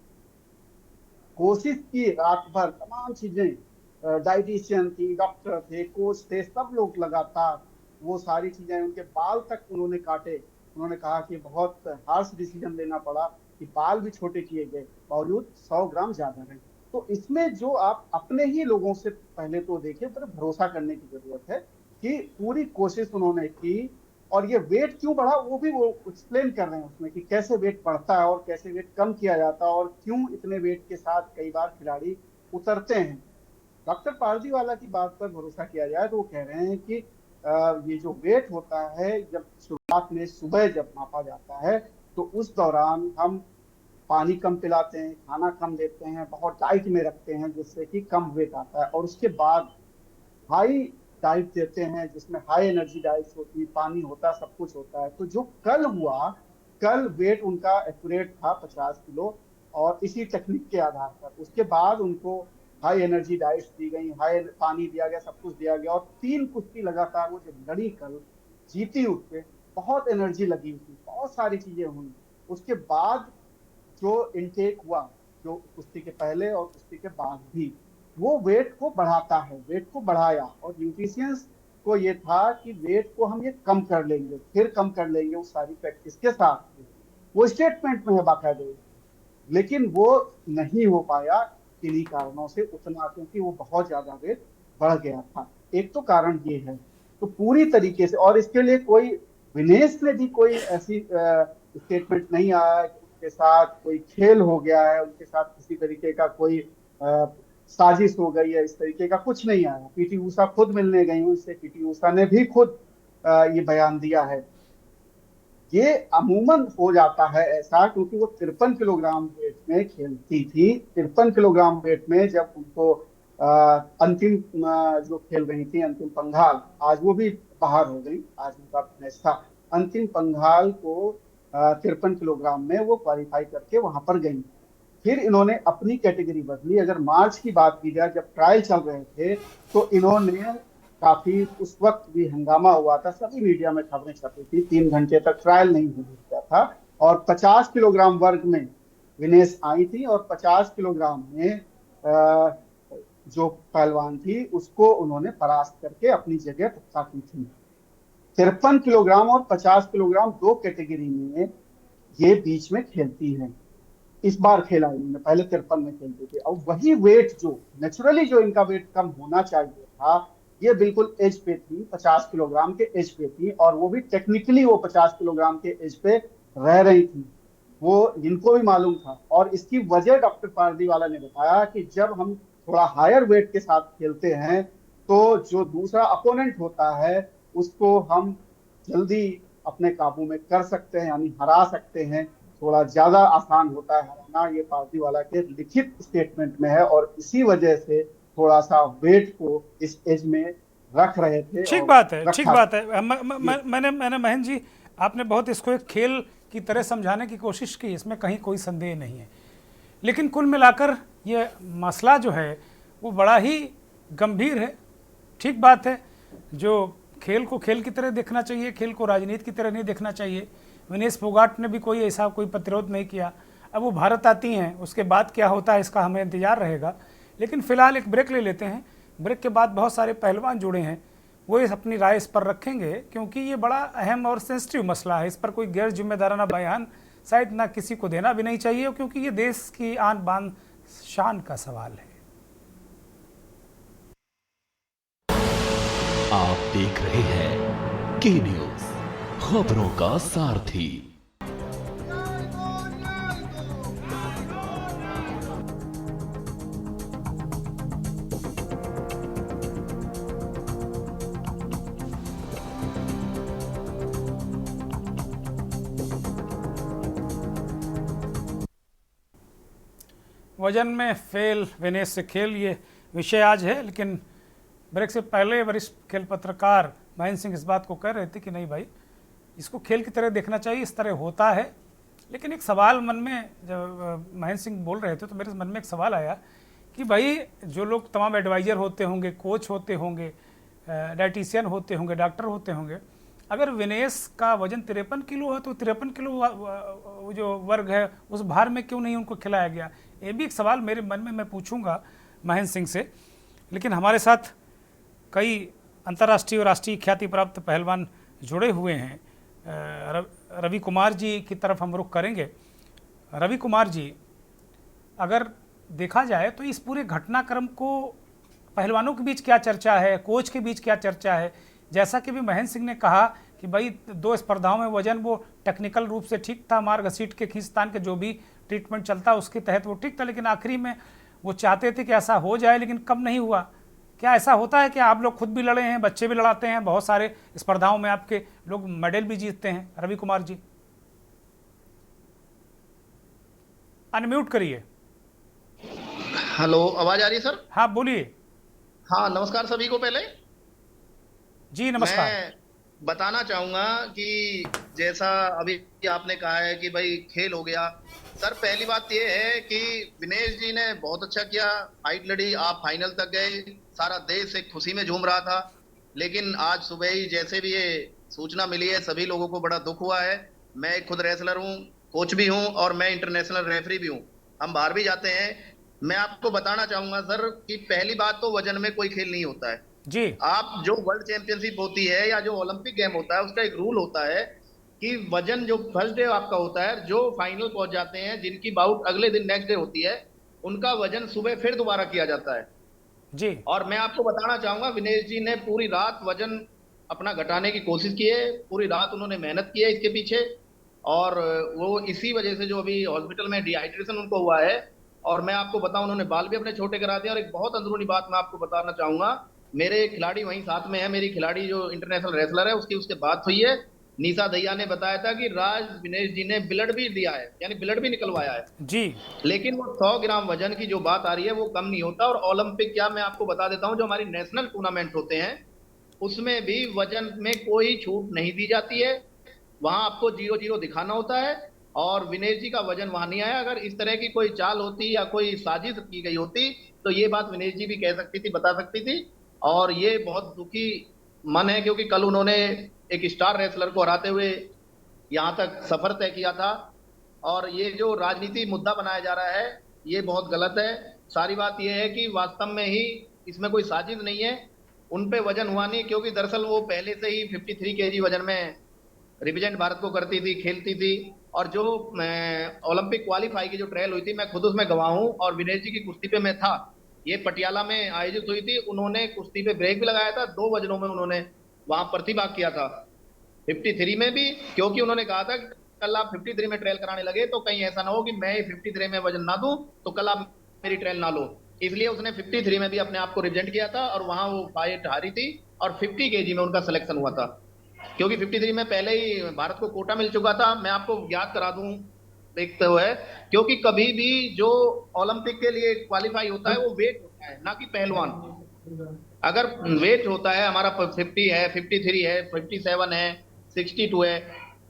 कोशिश की रात भर, तमाम चीजें, डाइटिशियन थी, डॉक्टर थे, कोच थे, सब लोग लगातार वो सारी चीजें, उनके बाल तक उन्होंने काटे। उन्होंने कहा कि बहुत हार्श डिसीजन लेना पड़ा कि बाल भी छोटे किए गए, बावजूद 100 ग्राम ज्यादा रहे। तो इसमें जो आप अपने ही लोगों से पहले तो देखिए, पर भरोसा करने की जरूरत है कि पूरी कोशिश उन्होंने की। और ये वेट क्यों बढ़ा वो भी वो एक्सप्लेन कर रहे हैं उसमें, कि कैसे वेट बढ़ता है और कैसे वेट कम किया जाता है, और क्यों इतने वेट के साथ कई बार खिलाड़ी उतरते हैं। डॉक्टर पारदीवाला की बात पर भरोसा किया जाए तो वो कह रहे हैं कि ये जो वेट होता है, जब शुरुआत में सुबह जब मापा जाता है तो उस दौरान हम पानी कम पिलाते हैं, खाना कम देते हैं, बहुत डाइट में रखते हैं जिससे कि कम वेट आता है, और उसके बाद हाई डाइट देते हैं जिसमें हाई एनर्जी डाइट होती है, पानी होता है, सब कुछ होता है। तो जो कल हुआ, कल वेट उनका एक्यूरेट था 50 किलो, और इसी टेक्निक के आधार पर उसके बाद उनको हाई एनर्जी डाइट्स दी गई, हाई पानी दिया गया, सब कुछ दिया गया, और 3 कुश्ती लगातार वो जब लड़ी, कल जीती, उसपे बहुत एनर्जी लगी हुई, बहुत सारी चीजें हुई। उसके बाद जो इनटेक हुआ, जो कुश्ती के पहले और कुश्ती के बाद भी, वो वेट को बढ़ाता है, वेट को बढ़ाया। और न्यूट्रिशियंस को ये था कि वेट को हम ये कम कर लेंगे, फिर कम कर लेंगे उस सारी प्रैक्टिस के साथ। वो स्टेटमेंट में है बाकायदे, लेकिन वो नहीं हो पाया किन्हीं कारणों से उतना, क्योंकि वो बहुत ज्यादा वेट बढ़ गया था। एक तो कारण ये है। तो पूरी तरीके से, और इसके लिए कोई विनेश ने भी कोई ऐसी स्टेटमेंट नहीं आया कि उनके साथ कोई खेल हो गया है, उनके साथ किसी तरीके का कोई साजिश हो गई है, इस तरीके का कुछ नहीं आया। पीटी ऊषा खुद मिलने गई उनसे, पीटी ऊषा ने भी खुद ये बयान दिया है। ये अमूमन हो जाता है ऐसा, क्योंकि वो 53 किलोग्राम वेट में खेलती थी। 53 किलोग्राम वेट में जब उनको अंतिम जो खेल रही थी, अंतिम पंघाल, आज वो भी बाहर हो गई, आज उनका मैच था। अंतिम पंघाल को 53 किलोग्राम में वो क्वालिफाई करके वहां पर गई। फिर इन्होंने अपनी कैटेगरी बदली। अगर मार्च की बात की जाए, जब ट्रायल चल रहे थे, तो इन्होंने काफी, उस वक्त भी हंगामा हुआ था, सभी मीडिया में खबरें छपी थी, 3 घंटे तक ट्रायल नहीं हो गया था, और 50 किलोग्राम वर्ग में विनेश आई थी, और 50 किलोग्राम में जो पहलवान थी उसको उन्होंने परास्त करके अपनी जगह पक्का की थी। 53 किलोग्राम और 50 किलोग्राम 2 कैटेगरी में ये बीच में खेलती है। इस बार खेला इन्होंने, पहले 53 में खेलते थे, और वही वेट जो नेचुरली जो इनका वेट कम होना चाहिए था, ये बिल्कुल एज पे थी, 50 किलोग्राम के एज पे थी, और वो भी टेक्निकली वो 50 किलोग्राम के एज पे रह रही थी, वो इनको भी मालूम था। और इसकी वजह डॉक्टर पारदीवाला ने बताया कि जब हम थोड़ा हायर वेट के साथ खेलते हैं तो जो दूसरा अपोनेंट होता है उसको हम जल्दी अपने काबू में कर सकते हैं, यानी हरा सकते हैं, थोड़ा ज्यादा आसान होता है हराना। ये पारदीवाला के लिखित स्टेटमेंट में है, और इसी वजह से थोड़ा सा वेट को इस एज में रख रहे थे। ठीक बात है, ठीक बात है। मैंने महेंद्र जी आपने बहुत इसको एक खेल की तरह समझाने की कोशिश की, इसमें कहीं कोई संदेह नहीं है। लेकिन कुल मिलाकर ये मसला जो है वो बड़ा ही गंभीर है। ठीक बात है, जो खेल को खेल की तरह देखना चाहिए, खेल को राजनीति की तरह नहीं देखना चाहिए। विनेश फोगाट ने भी कोई ऐसा कोई प्रतिरोध नहीं किया। अब वो भारत आती हैं, उसके बाद क्या होता है इसका हमें इंतजार रहेगा। लेकिन फिलहाल एक ब्रेक ले लेते हैं। ब्रेक के बाद बहुत सारे पहलवान जुड़े हैं, वो इस अपनी राय इस पर रखेंगे, क्योंकि ये बड़ा अहम और सेंसिटिव मसला है। इस पर कोई गैर जिम्मेदाराना बयान शायद ना किसी को देना भी नहीं चाहिए, क्योंकि ये देश की आन बान शान का सवाल है। आप देख रहे हैं के न्यूज, खबरों का सारथी। वजन में फेल, विनेश से खेल, ये विषय आज है। लेकिन ब्रेक से पहले वरिष्ठ खेल पत्रकार महेंद्र सिंह इस बात को कह रहे थे कि नहीं भाई, इसको खेल की तरह देखना चाहिए, इस तरह होता है। लेकिन एक सवाल मन में, जब महेंद्र सिंह बोल रहे थे तो मेरे मन में एक सवाल आया कि भाई जो लोग तमाम एडवाइज़र होते होंगे, कोच होते होंगे, डाइटिशियन होते होंगे, डॉक्टर होते होंगे, अगर विनेश का वजन 53 किलो है तो 53 किलो जो वर्ग है उस भार में क्यों नहीं उनको खिलाया गया? ये भी एक सवाल मेरे मन में मैं पूछूंगा महेंद्र सिंह से। लेकिन हमारे साथ कई अंतर्राष्ट्रीय और राष्ट्रीय ख्याति प्राप्त पहलवान जुड़े हुए हैं। रवि कुमार जी की तरफ हम रुख करेंगे। रवि कुमार जी, अगर देखा जाए तो इस पूरे घटनाक्रम को पहलवानों के बीच क्या चर्चा है, कोच के बीच क्या चर्चा है? जैसा कि भी महेंद्र सिंह ने कहा कि भाई 2 स्पर्धाओं में वजन वो टेक्निकल रूप से ठीक था, मार्ग घसीट के खींचतान के जो भी ट्रीटमेंट चलता उसके तहत वो ठीक था, लेकिन आखिरी में वो चाहते थे कि ऐसा हो जाए, लेकिन कब नहीं हुआ। क्या ऐसा होता है कि आप लोग खुद भी लड़े हैं, बच्चे भी लड़ाते हैं, बहुत सारे स्पर्धाओं में आपके लोग मेडल भी जीतते हैं? रवि कुमार जी अनम्यूट करिए। हेलो, आवाज आ रही है सर? हाँ बोलिए। हाँ, नमस्कार सभी को। पहले जी नमस्कार। मैं बताना चाहूंगा कि जैसा अभी आपने कहा है कि भाई खेल हो गया, सर पहली बात ये है कि विनेश जी ने बहुत अच्छा किया, फाइट लड़ी, आप फाइनल तक गए, सारा देश एक खुशी में झूम रहा था। लेकिन आज सुबह ही जैसे भी ये सूचना मिली है, सभी लोगों को बड़ा दुख हुआ है। मैं खुद रेसलर हूँ, कोच भी हूँ और मैं इंटरनेशनल रेफरी भी हूँ, हम बाहर भी जाते हैं। मैं आपको बताना चाहूंगा सर कि पहली बात तो वजन में कोई खेल नहीं होता है जी। आप जो वर्ल्ड चैंपियनशिप होती है या जो ओलंपिक गेम होता है, उसका एक रूल होता है कि वजन जो फर्स्ट डे आपका होता है, जो फाइनल पहुंच जाते हैं, जिनकी बाउट अगले दिन नेक्स्ट डे होती है, उनका वजन सुबह फिर दोबारा किया जाता है जी। और मैं आपको बताना चाहूंगा विनेश जी ने पूरी रात वजन अपना घटाने की कोशिश की है, पूरी रात उन्होंने मेहनत की है इसके पीछे, और वो इसी वजह से जो अभी हॉस्पिटल में डिहाइड्रेशन उनको हुआ है। और मैं आपको बताऊं, उन्होंने बाल भी अपने छोटे करा दिए। और एक बहुत अंदरूनी बात मैं आपको बताना चाहूंगा, मेरे खिलाड़ी वहीं साथ में है, मेरी खिलाड़ी जो इंटरनेशनल रेसलर है उससे बात हुई है, निशा दहिया ने बताया था कि राज विनेश जी ने ब्लड भी दिया है, यानी ब्लड भी निकलवाया है जी। लेकिन वो 100 ग्राम वजन की जो बात आ रही है वो कम नहीं होता। और ओलंपिक क्या, मैं आपको बता देता हूं, जो हमारी नेशनल टूर्नामेंट होते हैं उसमें भी वजन में कोई छूट नहीं दी जाती है, वहां आपको 0-0 दिखाना होता है। और विनेश जी का वजन वहां नहीं आया। अगर इस तरह की कोई चाल होती या कोई साजिश की गई होती तो ये बात विनेश जी भी कह सकती थी, बता सकती थी। और ये बहुत दुखी मन है, क्योंकि कल उन्होंने एक स्टार रेसलर को हराते हुए यहाँ तक सफर तय किया था। और ये जो राजनीति मुद्दा बनाया जा रहा है ये बहुत गलत है। सारी बात ये है कि वास्तव में ही इसमें कोई साजिश नहीं है, उन पे वजन हुआ नहीं, क्योंकि दरअसल वो पहले से ही 53 केजी वजन में रिप्रेजेंट भारत को करती थी, खेलती थी। और जो ओलंपिक क्वालिफाई की जो ट्रायल हुई थी, मैं खुद उसमें गवाह हूँ और विनेश जी की कुश्ती पे मैं था, ये पटियाला में आयोजित हुई थी। उन्होंने कुश्ती पे ब्रेक भी लगाया था, 2 वजनों में उन्होंने वहां प्रतिभाग किया था, 53 में भी, क्योंकि उन्होंने कहा था कल आप 53 में ट्रायल कराने लगे तो कहीं ऐसा ना हो कि मैं 53 में वजन ना दूं तो कल आप मेरी ट्रायल ना लो। इसलिए उसने 53 में भी अपने आप को रिप्रेजेंट किया था और वहां वो फाइट हारी थी और 50 केजी में उनका सिलेक्शन हुआ था, क्योंकि 53 में पहले ही भारत को कोटा मिल चुका था। मैं आपको याद करा दूं देखते हुए, क्योंकि कभी भी जो ओलंपिक के लिए क्वालिफाई होता है वो वेट होता है, ना कि पहलवान। अगर वेट होता है, हमारा 50 है, 53 है, 57 है, 62 है,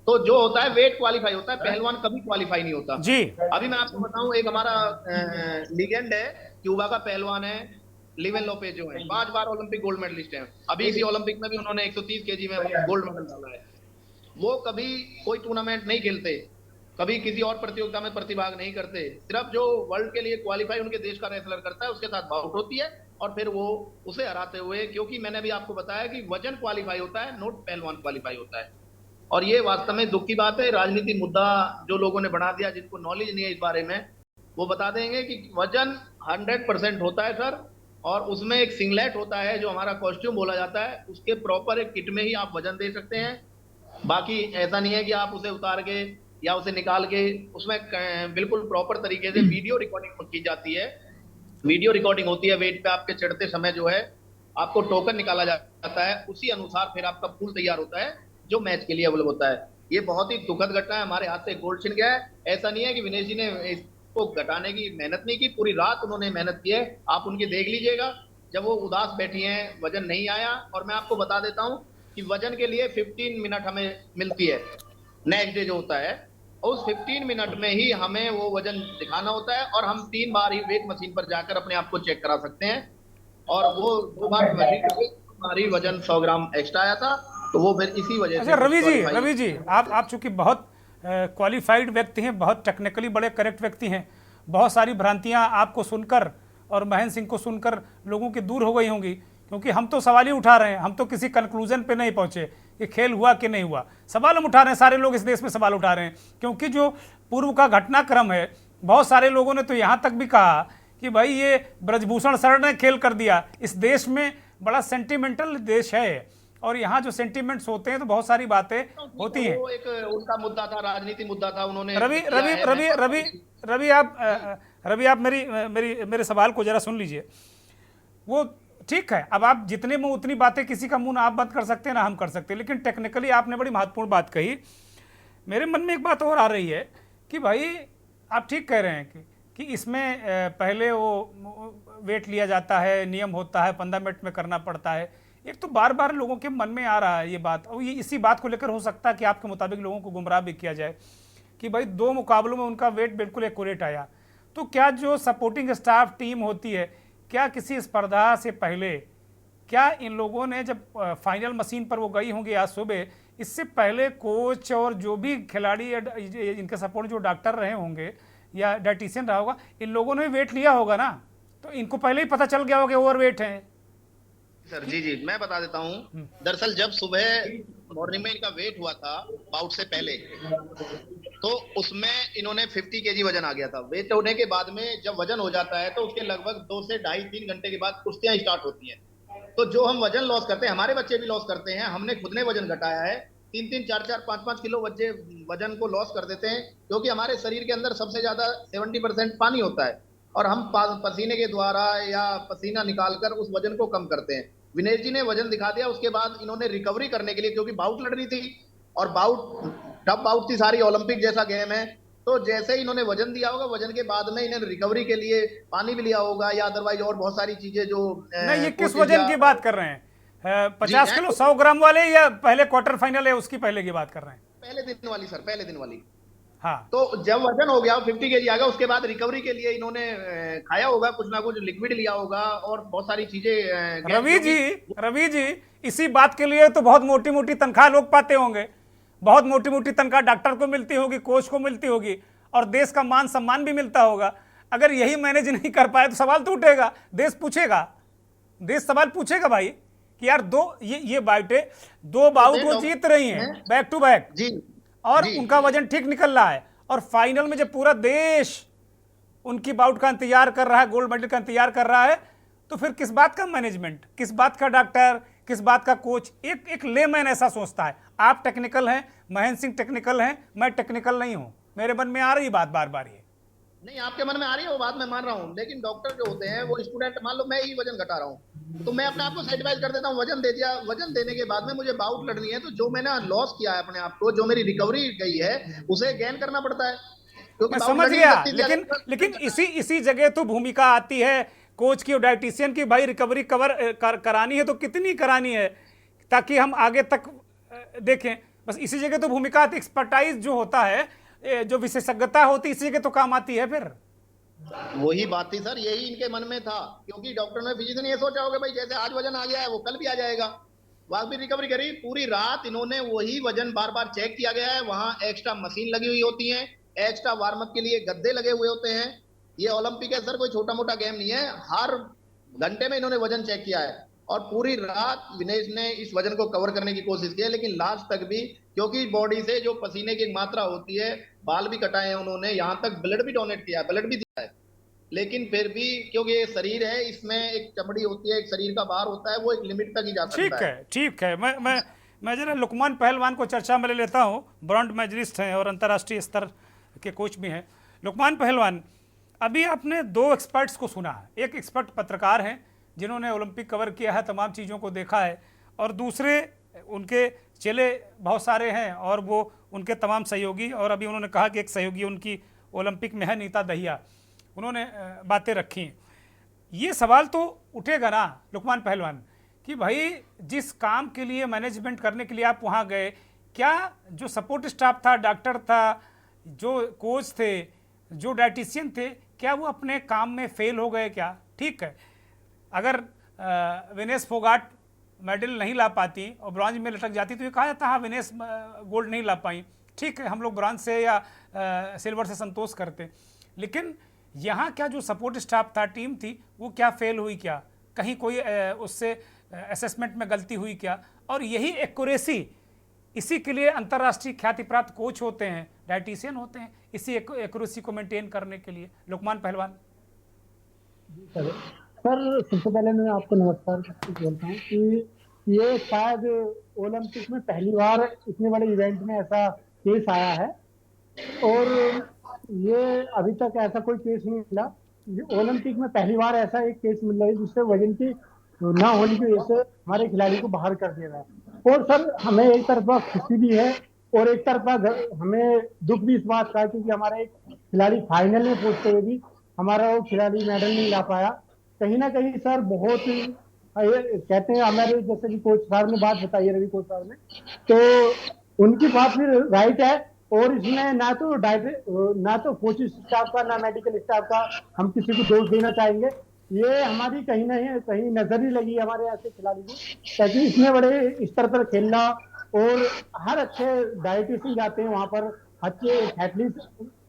तो जो होता है वेट क्वालिफाई होता है, पहलवान कभी क्वालिफाई नहीं होता जी। अभी मैं आपको बताऊं, एक हमारा लीजेंड है, क्यूबा का पहलवान है, लिवेन लोपेज जो है, 5 बार ओलंपिक गोल्ड मेडलिस्ट हैं। अभी इसी ओलंपिक में भी उन्होंने 130 केजी में गोल्ड मेडल डाला है। वो कभी कोई टूर्नामेंट नहीं खेलते, कभी किसी और प्रतियोगिता में प्रतिभाग नहीं करते, सिर्फ जो वर्ल्ड के लिए क्वालिफाई उनके देश का रेसलर करता है उसके साथ बाउट होती है और फिर वो उसे हराते हुए, क्योंकि मैंने भी आपको बताया कि वजन क्वालिफाई होता है, नोट पहलवान क्वालिफाई होता है। और ये वास्तव में दुख की बात है। राजनीति मुद्दा जो लोगों ने बढ़ा दिया, जिनको नॉलेज नहीं है इस बारे में, वो बता देंगे कि वजन 100% होता है सर, और उसमें एक सिंगलेट होता है जो हमारा कॉस्ट्यूम बोला जाता है, उसके प्रॉपर एक किट में ही आप वजन दे सकते हैं। बाकी ऐसा नहीं है कि आप उसे उतार के या उसे निकाल के, उसमें बिल्कुल प्रॉपर तरीके से वीडियो रिकॉर्डिंग की जाती है। वीडियो रिकॉर्डिंग होती है, वेट पे आपके चढ़ते समय जो है आपको टोकन निकाला जाता है, उसी अनुसार फिर आपका पूल तैयार होता है जो मैच के लिए अवेलेबल होता है। ये बहुत ही दुखद घटना है, हमारे हाथ से गोल्ड छिन गया है। ऐसा नहीं है कि विनेश जी ने इसको घटाने की मेहनत नहीं की, पूरी रात उन्होंने मेहनत की है। आप उनकी देख लीजिएगा, जब वो उदास बैठी हैं, वजन नहीं आया। और मैं आपको बता देता हूं कि वजन के लिए 15 मिनट हमें मिलती है, नेक्स्ट डे जो होता है, उस 15 मिनट में ही हमें वो वजन दिखाना होता है, और हम 3 बार ही वेट मशीन पर जाकर अपने आप को चेक करा सकते हैं। और वो 2 बार हमारी वजन 100 ग्राम एक्स्ट्रा आया था, तो वो फिर इसी वजह से। अच्छा रवि जी, आप चूंकि बहुत क्वालिफाइड व्यक्ति हैं, बहुत टेक्निकली बड़े करेक्ट व्यक्ति हैं, बहुत सारी भ्रांतियां आपको सुनकर और महेंद्र सिंह को सुनकर लोगों की दूर हो गई होंगी, क्योंकि हम तो सवाल ही उठा रहे हैं, हम तो किसी कंक्लूजन पे नहीं पहुंचे कि खेल हुआ कि नहीं हुआ। सवाल हम उठा रहे हैं, सारे लोग इस देश में सवाल उठा रहे हैं, क्योंकि जो पूर्व का घटनाक्रम है, बहुत सारे लोगों ने तो यहाँ तक भी कहा कि भाई ये ब्रजभूषण सर ने खेल कर दिया। इस देश में बड़ा सेंटिमेंटल देश है, और यहाँ जो सेंटिमेंट्स होते हैं तो बहुत सारी बातें होती हैं। वो एक उनका मुद्दा था, राजनीति मुद्दा था, उन्होंने रवि आप मेरे सवाल को जरा सुन लीजिए। वो ठीक है, अब आप जितने में उतनी बातें, किसी का मुंह ना आप बंद कर सकते हैं ना हम कर सकते हैं, लेकिन टेक्निकली आपने बड़ी महत्वपूर्ण बात कही। मेरे मन में एक बात और आ रही है कि भाई आप ठीक कह रहे हैं कि इसमें पहले वो वेट लिया जाता है, नियम होता है, 15 मिनट में करना पड़ता है। एक तो बार बार लोगों के मन में आ रहा है ये बात, और ये इसी बात को लेकर हो सकता है कि आपके मुताबिक लोगों को गुमराह भी किया जाए कि भाई 2 मुकाबलों में उनका वेट बिल्कुल एक्यूरेट आया। तो क्या जो सपोर्टिंग स्टाफ टीम होती है, क्या किसी स्पर्धा से पहले, क्या इन लोगों ने जब फाइनल मशीन पर वो गई होंगी आज सुबह, इससे पहले कोच और जो भी खिलाड़ी या इनके सपोर्ट जो डॉक्टर रहे होंगे या डाइटिशियन रहा होगा, इन लोगों ने वेट लिया होगा ना, तो इनको पहले ही पता चल गया होगा ओवर वेट है। सर जी मैं बता देता हूँ। दरअसल जब सुबह मॉर्निंग में इनका वेट हुआ था बाउट से पहले, तो उसमें इन्होंने 50 केजी वजन आ गया था। वेट होने के बाद में जब वजन हो जाता है तो उसके लगभग 2 से 2.5-3 घंटे के बाद कुश्तियां स्टार्ट होती हैं। तो जो हम वजन लॉस करते हैं, हमारे बच्चे भी लॉस करते हैं, हमने खुद ने वजन घटाया है, 3-3, 4-4, 5-5 किलो बच्चे वजन को लॉस कर देते हैं, क्योंकि हमारे शरीर के अंदर सबसे ज्यादा 70% पानी होता है, और हम पसीने के द्वारा या पसीना निकालकर उस वजन को कम करते हैं। विनेश जी ने वजन दिखा दिया, उसके बाद इन्होंने रिकवरी करने के लिए, क्योंकि बाउट लड़नी थी और बाउट टफ बाउट थी सारी, ओलंपिक जैसा गेम है, तो जैसे ही इन्होंने वजन दिया होगा, वजन के बाद में इन्होंने रिकवरी के लिए पानी भी लिया होगा या अदरवाइज और बहुत सारी चीजें जो नहीं। ये किस वजन की बात कर रहे हैं? 50 किलो 100 ग्राम वाले या पहले क्वार्टर फाइनल है उसकी पहले की बात कर रहे हैं? पहले दिन वाली सर, पहले दिन वाली। हाँ, तो जब वजन हो गया 50 केजी आ गया, उसके बाद रिकवरी के लिए इन्होंने खाया होगा, कुछ ना कुछ लिक्विड लिया होगा और बहुत सारी चीजें। रवि जी इसी बात के लिए तो बहुत मोटी मोटी तनख्वाह लोग पाते होंगे, बहुत मोटी मोटी तनख्वाह डॉक्टर को मिलती होगी, कोच को मिलती होगी, और देश का मान सम्मान भी मिलता होगा। अगर यही मैनेज नहीं कर पाए तो सवाल तो उठेगा, देश पूछेगा, देश सवाल पूछेगा भाई कि यार ये बाइटें 2 बाउट वो जीत रही हैं बैक टू बैक, और उनका वजन ठीक निकल रहा है, और फाइनल में जब पूरा देश उनकी बाउट का इंतजार कर रहा है, गोल्ड मेडल का इंतजार कर रहा है, तो फिर किस बात का मैनेजमेंट, किस बात का डॉक्टर, किस बात का कोच? एक लेमैन ऐसा सोचता है। आप टेक्निकल हैं, महेंद्र सिंह टेक्निकल हैं, मैं टेक्निकल नहीं हूं, मेरे मन में आ रही बात बार बार ये। नहीं, आपके मन में आ रही है वो बात, मैं मान रहा हूँ, लेकिन डॉक्टर जो होते हैं वो स्टूडेंट, मान लो मैं ही वजन घटा रहा हूँ, तो मैं अपने आप को सेटिस्फाइड कर देता हूँ, वजन दे दिया, वजन देने के बाद में मुझे बाउट लड़नी है, तो जो मैंने लॉस किया है अपने आप को, जो मेरी रिकवरी गई है, उसे गेन करना पड़ता है। मैं समझ गया, लेकिन इसी जगह तो भूमिका आती है कोच की और डाइटिशियन की, भाई रिकवरी करानी है तो कितनी करानी है, ताकि हम आगे तक देखें। बस इसी जगह तो भूमिका एक्सपर्टाइज जो होता है, जो विशेषज्ञता होती है, इसी जगह तो काम आती है। फिर वही बात थी सर, यही इनके मन में था, क्योंकि डॉक्टर ने फिजिशियन ये सोचा होगा भाई जैसे आज वजन आ गया है वो कल भी आ जाएगा। वहां भी रिकवरी करी, पूरी रात इन्होंने वही वजन बार बार चेक किया गया है। वहां एक्स्ट्रा मशीन लगी हुई होती है, एक्स्ट्रा वार्म अप के लिए गद्दे लगे हुए होते हैं। ये ओलंपिक है सर, कोई छोटा मोटा गेम नहीं है। हर घंटे में इन्होंने वजन चेक किया है और पूरी रात विनेश ने इस वजन को कवर करने की कोशिश की है, लेकिन लास्ट तक भी, क्योंकि बॉडी से जो पसीने की मात्रा होती है, बाल भी कटाए हैं उन्होंने, यहाँ तक ब्लड भी डोनेट किया है, ब्लड भी दिया है, लेकिन फिर भी क्योंकि ये शरीर है, इसमें एक चमड़ी होती है, एक शरीर का भार होता है, वो एक लिमिट तक ही जा सकता है। ठीक है। मैं जरा लुकमान पहलवान को चर्चा में ले लेता हूँ। ब्रॉन्ज मेडलिस्ट हैं और अंतर्राष्ट्रीय स्तर के कोच भी हैं। लुकमान पहलवान, अभी आपने दो एक्सपर्ट्स को सुना। एक एक्सपर्ट पत्रकार हैं जिन्होंने ओलंपिक कवर किया है, तमाम चीज़ों को देखा है, और दूसरे उनके चेले बहुत सारे हैं और वो उनके तमाम सहयोगी, और अभी उन्होंने कहा कि एक सहयोगी उनकी ओलंपिक में है, नीता दहिया, उन्होंने बातें रखी। ये सवाल तो उठेगा ना लुकमान पहलवान कि भाई जिस काम के लिए, मैनेजमेंट करने के लिए आप वहाँ गए, क्या जो सपोर्ट स्टाफ था, डॉक्टर था, जो कोच थे, जो डाइटिशियन थे, क्या वो अपने काम में फेल हो गए क्या? ठीक है, अगर विनेश फोगाट मेडल नहीं ला पाती और ब्रॉन्ज में लटक जाती तो ये कहा जाता हाँ विनेश गोल्ड नहीं ला पाई, ठीक है, हम लोग ब्रॉन्ज से या सिल्वर से संतोष करते। लेकिन यहाँ क्या जो सपोर्ट स्टाफ था, टीम थी, वो क्या फेल हुई क्या? कहीं कोई उससे असेसमेंट में गलती हुई क्या? और यही एक्यूरेसी, इसी के लिए अंतर्राष्ट्रीय ख्याति प्राप्त कोच होते हैं, डाइटिशियन होते हैं, इसी एक्यूरेसी को मेंटेन करने के लिए। लुकमान पहलवान। सर सबसे पहले मैं आपको नमस्कार बोलता हूँ कि ये शायद ओलंपिक में पहली बार इतने बड़े इवेंट में ऐसा केस आया है, और ये अभी तक ऐसा कोई केस नहीं मिला। ओलंपिक में पहली बार ऐसा एक केस मिल रहा है जिससे वजन की ना होने की वजह से हमारे खिलाड़ी को बाहर कर दिया गया। और सर हमें एक तरफा खुशी भी है और एक तरफा हमें दुख भी इस बात का है, क्योंकि हमारा एक खिलाड़ी फाइनल में पहुंचते हुए भी हमारा वो खिलाड़ी मेडल नहीं ला पाया। कहीं ना कहीं सर बहुत कहते हैं, हमारे जैसे कि कोच साहब ने बात बताई है, रवि कोच साहब ने, तो उनकी बात भी राइट है। और इसमें ना तो कोचिंग स्टाफ का, ना मेडिकल स्टाफ का हम किसी को दोष देना चाहेंगे। ये हमारी कहीं ना कहीं नजर ही लगी हमारे ऐसे खिलाड़ी को, ताकि इतने बड़े स्तर पर खेलना, और हर अच्छे डाइटिशियन जाते हैं वहाँ पर, अच्छे एथलीट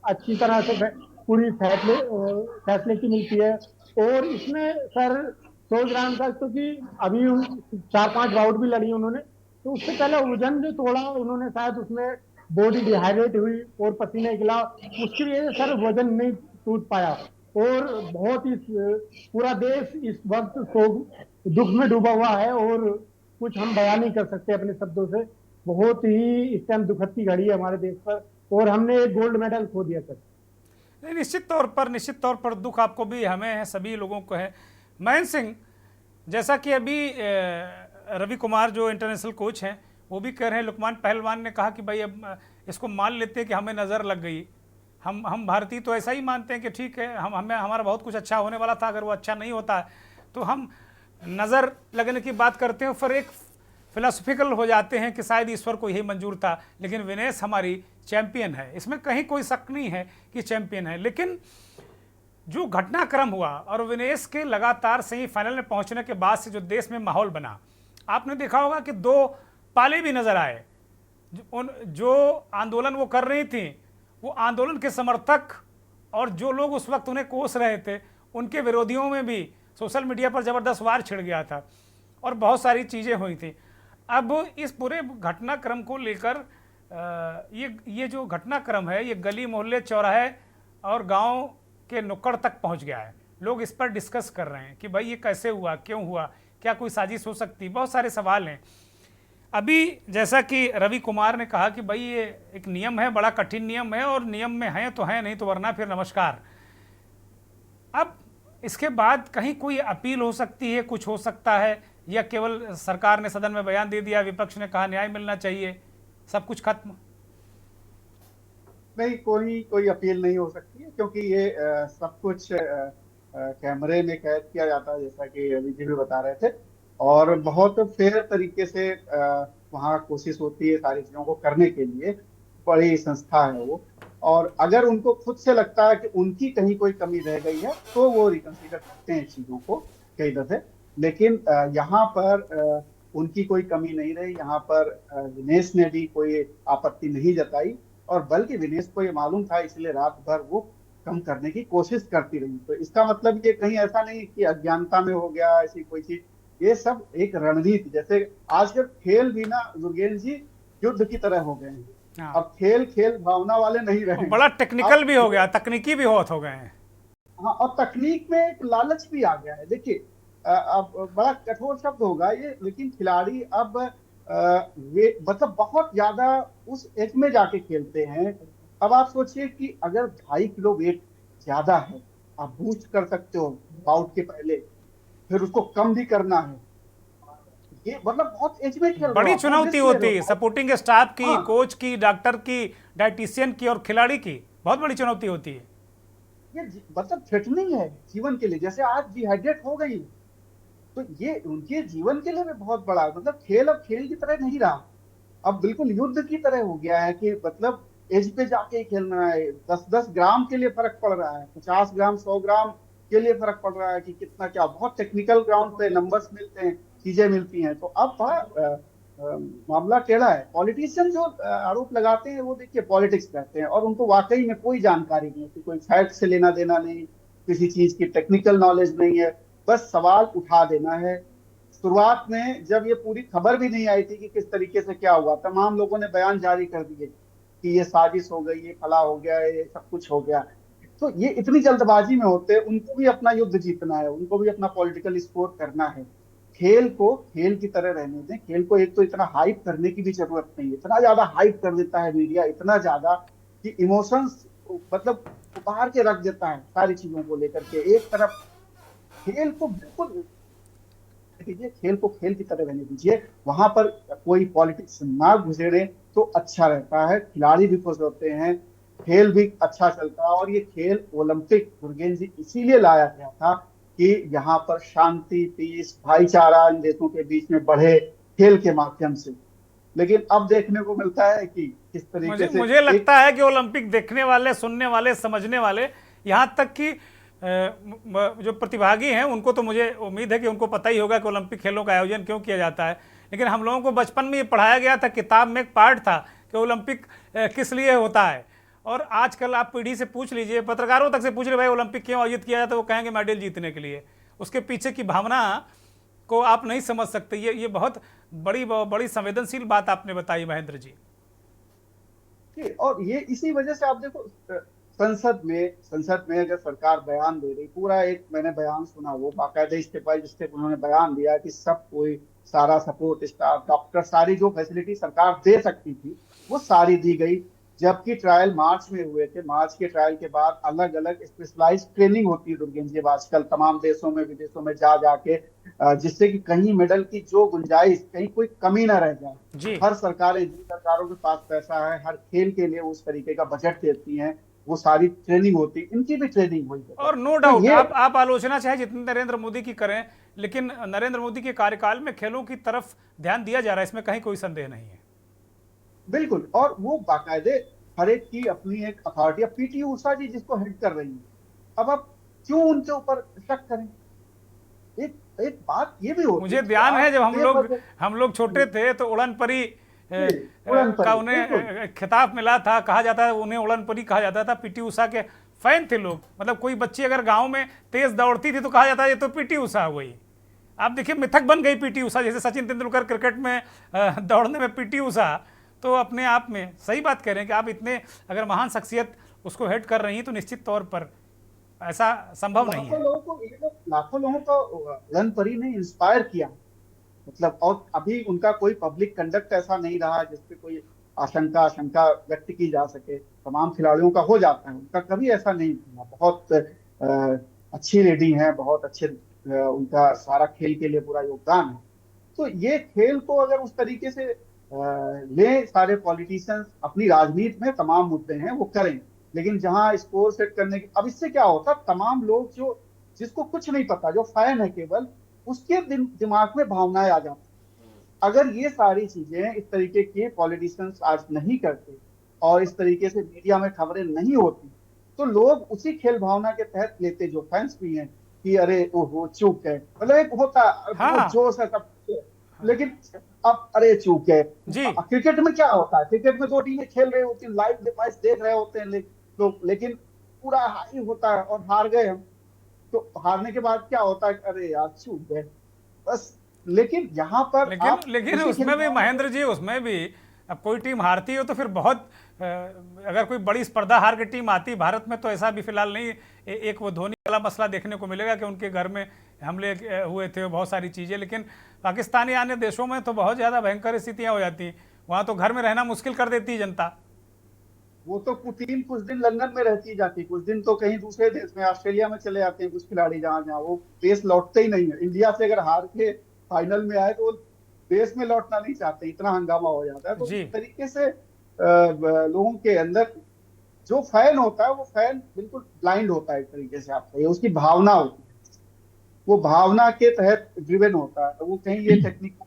अच्छी तरह से पूरी फैसिलिटी मिलती है। और इसमें सर 100 ग्राम तक, तो कि अभी 4-5 राउंड भी लड़ी उन्होंने, तो उससे पहले वजन जो तोड़ा उन्होंने, शायद उसमें बॉडी डिहाइड्रेट हुई और पसीने निकला, उसकी वजह से सर वजन नहीं टूट पाया। और बहुत ही पूरा देश इस वक्त दुख में डूबा हुआ है, और कुछ हम बयान नहीं कर सकते अपने शब्दों से। बहुत ही इस टाइम दुखद की घड़ी है हमारे देश पर, और हमने एक गोल्ड मेडल खो दिया सर। निश्चित तौर पर दुख आपको भी, हमें है, सभी लोगों को है। महेंद्र सिंह, जैसा कि अभी रवि कुमार जो इंटरनेशनल कोच हैं वो भी कह रहे हैं, लुकमान पहलवान ने कहा कि भाई अब इसको मान लेते हैं कि हमें नज़र लग गई। हम भारतीय तो ऐसा ही मानते हैं कि ठीक है, हमारा बहुत कुछ अच्छा होने वाला था, अगर वो अच्छा नहीं होता तो हम नज़र लगने की बात करते हैं, फिर एक फिलोसफिकल हो जाते हैं कि शायद ईश्वर को यही मंजूर था। लेकिन विनेश हमारी चैंपियन है, इसमें कहीं कोई शक नहीं है कि चैंपियन है। लेकिन जो घटनाक्रम हुआ और विनेश के लगातार सेमीफाइनल में पहुंचने के बाद से जो देश में माहौल बना, आपने देखा होगा कि 2 पाले भी नजर आए। जो आंदोलन वो कर रही थी, वो आंदोलन के समर्थक और जो लोग उस वक्त उन्हें कोस रहे थे, उनके विरोधियों में भी सोशल मीडिया पर ज़बरदस्त वार छिड़ गया था और बहुत सारी चीज़ें हुई थी। अब इस पूरे घटनाक्रम को लेकर ये जो घटनाक्रम है, ये गली मोहल्ले, चौराहे और गांव के नुक्कड़ तक पहुंच गया है। लोग इस पर डिस्कस कर रहे हैं कि भाई ये कैसे हुआ, क्यों हुआ, क्या कोई साजिश हो सकती, बहुत सारे सवाल हैं। अभी जैसा कि रवि कुमार ने कहा कि भाई ये एक नियम है, बड़ा कठिन नियम है, और नियम में है तो है, नहीं तो वरना फिर नमस्कार। अब इसके बाद कहीं कोई अपील हो सकती है, कुछ हो सकता है, या केवल सरकार ने सदन में बयान दे दिया, विपक्ष ने कहा न्याय मिलना चाहिए, सब कुछ खत्म? नहीं, कोई अपील नहीं हो सकती है, क्योंकि ये सब कुछ कैमरे में कैद किया जाता है, जैसा कि रवि जी भी बता रहे थे, और बहुत फेयर तरीके से वहाँ कोशिश होती है सारी चीजों को करने के लिए, बड़ी संस्था है वो। और अगर उनको खुद से लगता है कि उनकी कहीं कोई कमी रह गई है तो वो रिकंसीडर करते हैं चीजों को कई दफे। लेकिन यहाँ पर उनकी कोई कमी नहीं रही। यहाँ पर विनेश ने भी कोई आपत्ति नहीं जताई, और बल्कि विनेश को ये मालूम था, इसलिए रात भर वो कम करने की कोशिश करती रही। तो इसका मतलब ये कहीं ऐसा नहीं कि अज्ञानता में हो गया ऐसी कोई चीज, ये सब एक रणनीति। जैसे आजकल खेल भी ना दुर्गेश जी युद्ध की तरह हो गए हैं। हाँ। अब खेल खेल भावना वाले नहीं रहे, बड़ा टेक्निकल भी हो गया, तकनीकी भी बहुत हो गए हैं। हाँ, और तकनीक में एक लालच भी आ गया है। देखिए अब बड़ा कठोर शब्द होगा ये, लेकिन खिलाड़ी अब वे मतलब बहुत ज्यादा उस एज में जाके खेलते हैं। अब आप सोचिए कि अगर 2.5 किलो वेट ज्यादा है, आप बूस्ट कर सकते हो बाउट के पहले, फिर उसको कम भी करना है, ये मतलब बहुत एज में खेल बड़ी चुनौती होती है सपोर्टिंग स्टाफ की, हाँ। कोच की, डॉक्टर की, डाइटिशियन की और खिलाड़ी की, बहुत बड़ी चुनौती होती है। ये मतलब थ्रेटनिंग है जीवन के लिए। जैसे आज डिहाइड्रेट हो गई तो ये उनके जीवन के लिए भी बहुत बड़ा, मतलब खेल अब खेल की तरह नहीं रहा, अब बिल्कुल युद्ध की तरह हो गया है कि मतलब एज पे जाके ही खेलना है। 10-10 ग्राम के लिए फर्क पड़ रहा है, 50 ग्राम 100 ग्राम के लिए फर्क पड़ रहा है कि कितना क्या। बहुत टेक्निकल ग्राउंड पे नंबर्स मिलते हैं, चीजें मिलती हैं। तो अब बड़ा मामला टेढ़ा है। पॉलिटिशियन जो आरोप लगाते हैं वो देखिए पॉलिटिक्स करते हैं, और उनको वाकई में कोई जानकारी नहीं है, कोई फैक्ट से लेना देना नहीं, किसी चीज की टेक्निकल नॉलेज नहीं है, बस सवाल उठा देना है। शुरुआत में जब ये पूरी खबर भी नहीं आई थी कि किस तरीके से क्या हुआ, तमाम लोगों ने बयान जारी कर दिए कि ये साजिश हो गई, ये फला हो गया, ये सब कुछ हो गया। तो ये इतनी जल्दबाजी में होते हैं, उनको भी अपना युद्ध जीतना है, उनको भी अपना पॉलिटिकल स्कोर करना है। खेल को खेल की तरह रहने दें। खेल को एक तो इतना हाइप करने की भी जरूरत नहीं है, इतना ज्यादा हाइप कर देता है मीडिया, इतना ज्यादा कि इमोशंस मतलब उतार के रख देता है सारी चीजों को लेकर के। एक तरफ खेल को बिल्कुल दीजिए, खेल को खेल की तरह रहने दीजिए, वहां पर कोई पॉलिटिक्स ना घुसेड़े तो अच्छा रहता है। खिलाड़ी भी खुश होते हैं, खेल भी अच्छा चलता है। और ये खेल ओलंपिक दुर्गेश जी इसीलिए लाया गया था कि यहाँ पर शांति, पीस, भाईचारा इन देशों के बीच में बढ़े खेल के माध्यम से। लेकिन अब देखने को मिलता है कि किस तरीके से मुझे लगता है कि ओलंपिक देखने वाले, सुनने वाले, समझने वाले, यहाँ तक कि जो प्रतिभागी हैं उनको तो मुझे उम्मीद है कि उनको पता ही होगा कि ओलंपिक खेलों का आयोजन क्यों किया जाता है। लेकिन हम लोगों को बचपन में ये पढ़ाया गया था, किताब में एक पार्ट था कि ओलंपिक किस लिए होता है। और आजकल आप पीढ़ी से पूछ लीजिए, पत्रकारों तक से पूछ रहे भाई ओलंपिक क्यों आयोजित किया जाता है, वो कहेंगे मेडल जीतने के लिए। उसके पीछे की भावना को आप नहीं समझ सकते। ये बहुत बड़ी संवेदनशील बात आपने बताई महेंद्र जी। और ये इसी वजह से आप देखो संसद में अगर सरकार बयान दे रही, पूरा एक मैंने बयान सुना, वो बाकायदे स्टेप बाय स्टेप उन्होंने बयान दिया कि सब कोई सारा सपोर्ट स्टाफ, डॉक्टर, सारी जो फैसिलिटी सरकार दे सकती थी वो सारी दी गई। जबकि ट्रायल मार्च में हुए थे, मार्च के ट्रायल के बाद अलग अलग स्पेशलाइज ट्रेनिंग होती है दुर्गेश जी आजकल तमाम देशों में विदेशों में जा जाके, जिससे कि कहीं मेडल की जो गुंजाइश, कहीं कोई कमी ना रह जाए। हर सरकारें, जिन सरकारों के पास पैसा है, हर खेल के लिए उस तरीके का बजट देती हैं, वो सारी ट्रेनिंग होती, इनकी भी ट्रेनिंग हुई है। और नो डाउट आप आलोचना चाहे जितनी नरेंद्र मोदी की करें, लेकिन नरेंद्र मोदी के कार्यकाल में खेलों की तरफ ध्यान दिया जा रहा है, इसमें कहीं कोई संदेह नहीं है। बिल्कुल। और वो बाकायदे हर एक की अपनी एक अथॉरिटी। अब पीटी उषा जी जिसको हेड कर रही है, अब आप क्यों उनके ऊपर शक करें? एक बात ये भी होती है, मुझे ध्यान है जब हम लोग छोटे थे तो उड़न परी का उन्हें खिताब मिला था, कहा जाता है उन्हें उड़न परी कहा जाता था। पीटी उषा के फैन थे लोग, मतलब कोई बच्ची अगर गांव में तेज दौड़ती थी तो कहा जाता है ये तो पीटी उषा हुई। आप देखिए मिथक बन गई पीटी उषा, जैसे सचिन तेंदुलकर क्रिकेट में दौड़ने में पीटी उषा, तो अपने आप में सही बात कह रहे हैं कि आप इतने अगर महान शख्सियत उसको हेड कर रही हैं तो निश्चित तौर पर ऐसा संभव नहीं है। लाखों लोगों को उड़न परी ने इंस्पायर किया, मतलब। और अभी उनका कोई पब्लिक कंडक्ट ऐसा नहीं रहा जिसपे कोई आशंका व्यक्त की जा सके। तमाम खिलाड़ियों का हो जाता है, उनका कभी ऐसा नहीं हुआ। बहुत अच्छी लेडी हैं, बहुत अच्छे, उनका सारा खेल के लिए पूरा योगदान है। तो ये खेल को अगर उस तरीके से ले सारे पॉलिटिशियंस, अपनी राजनीति में तमाम मुद्दे हैं वो करें, लेकिन जहां स्कोर सेट करने की, अब इससे क्या होता, तमाम लोग जिसको कुछ नहीं पता, जो फैन है केवल, उसके दिमाग में भावनाएं आ जाती, अगर ये सारी चीजें इस तरीके के पॉलिटिशियंस आज नहीं करते और इस तरीके से मीडिया में खबरें नहीं होती, तो लोग उसी खेल भावना के तहत लेते, जो फैंस भी हैं, कि अरे वो चूक है, मतलब एक होता बहुत जोश है सब कुछ, लेकिन अब अरे चूक है। क्रिकेट में क्या होता है, क्रिकेट में दो टीमें खेल रहे होती हैं, लाइव मैच देख रहे होते हैं लोग, लेकिन पूरा हाई होता है और हार गए हम, तो हारने के बाद क्या होता है, अरे यार चूक गए बस। लेकिन यहाँ पर लेकिन उसमें भी महेंद्र जी, उसमें भी अब कोई टीम हारती हो तो फिर बहुत, अगर कोई बड़ी स्पर्धा हार की टीम आती, भारत में तो ऐसा भी फिलहाल नहीं, एक वो धोनी वाला मसला देखने को मिलेगा कि उनके घर में हमले हुए थे, बहुत सारी चीज़ें, लेकिन पाकिस्तानी अन्य देशों में तो बहुत ज़्यादा भयंकर स्थितियाँ हो जाती, वहाँ तो घर में रहना मुश्किल कर देती है जनता। वो तो टीम कुछ दिन लंदन में रहती जाती, कुछ दिन तो कहीं दूसरे देश में, ऑस्ट्रेलिया में चले जाते हैं कुछ खिलाड़ी, जहाँ वो देश लौटते ही नहीं है। इंडिया से अगर हार के फाइनल में आए तो देश में लौटना नहीं चाहते, इतना हंगामा हो जाता है। तो इस तरीके से लोगों के अंदर जो फैन होता है, वो फैन बिल्कुल ब्लाइंड होता है एक तरीके से, आप कहिए उसकी भावना होती है, वो भावना के तहत ड्रिवन होता है, वो कहीं ये टेक्निक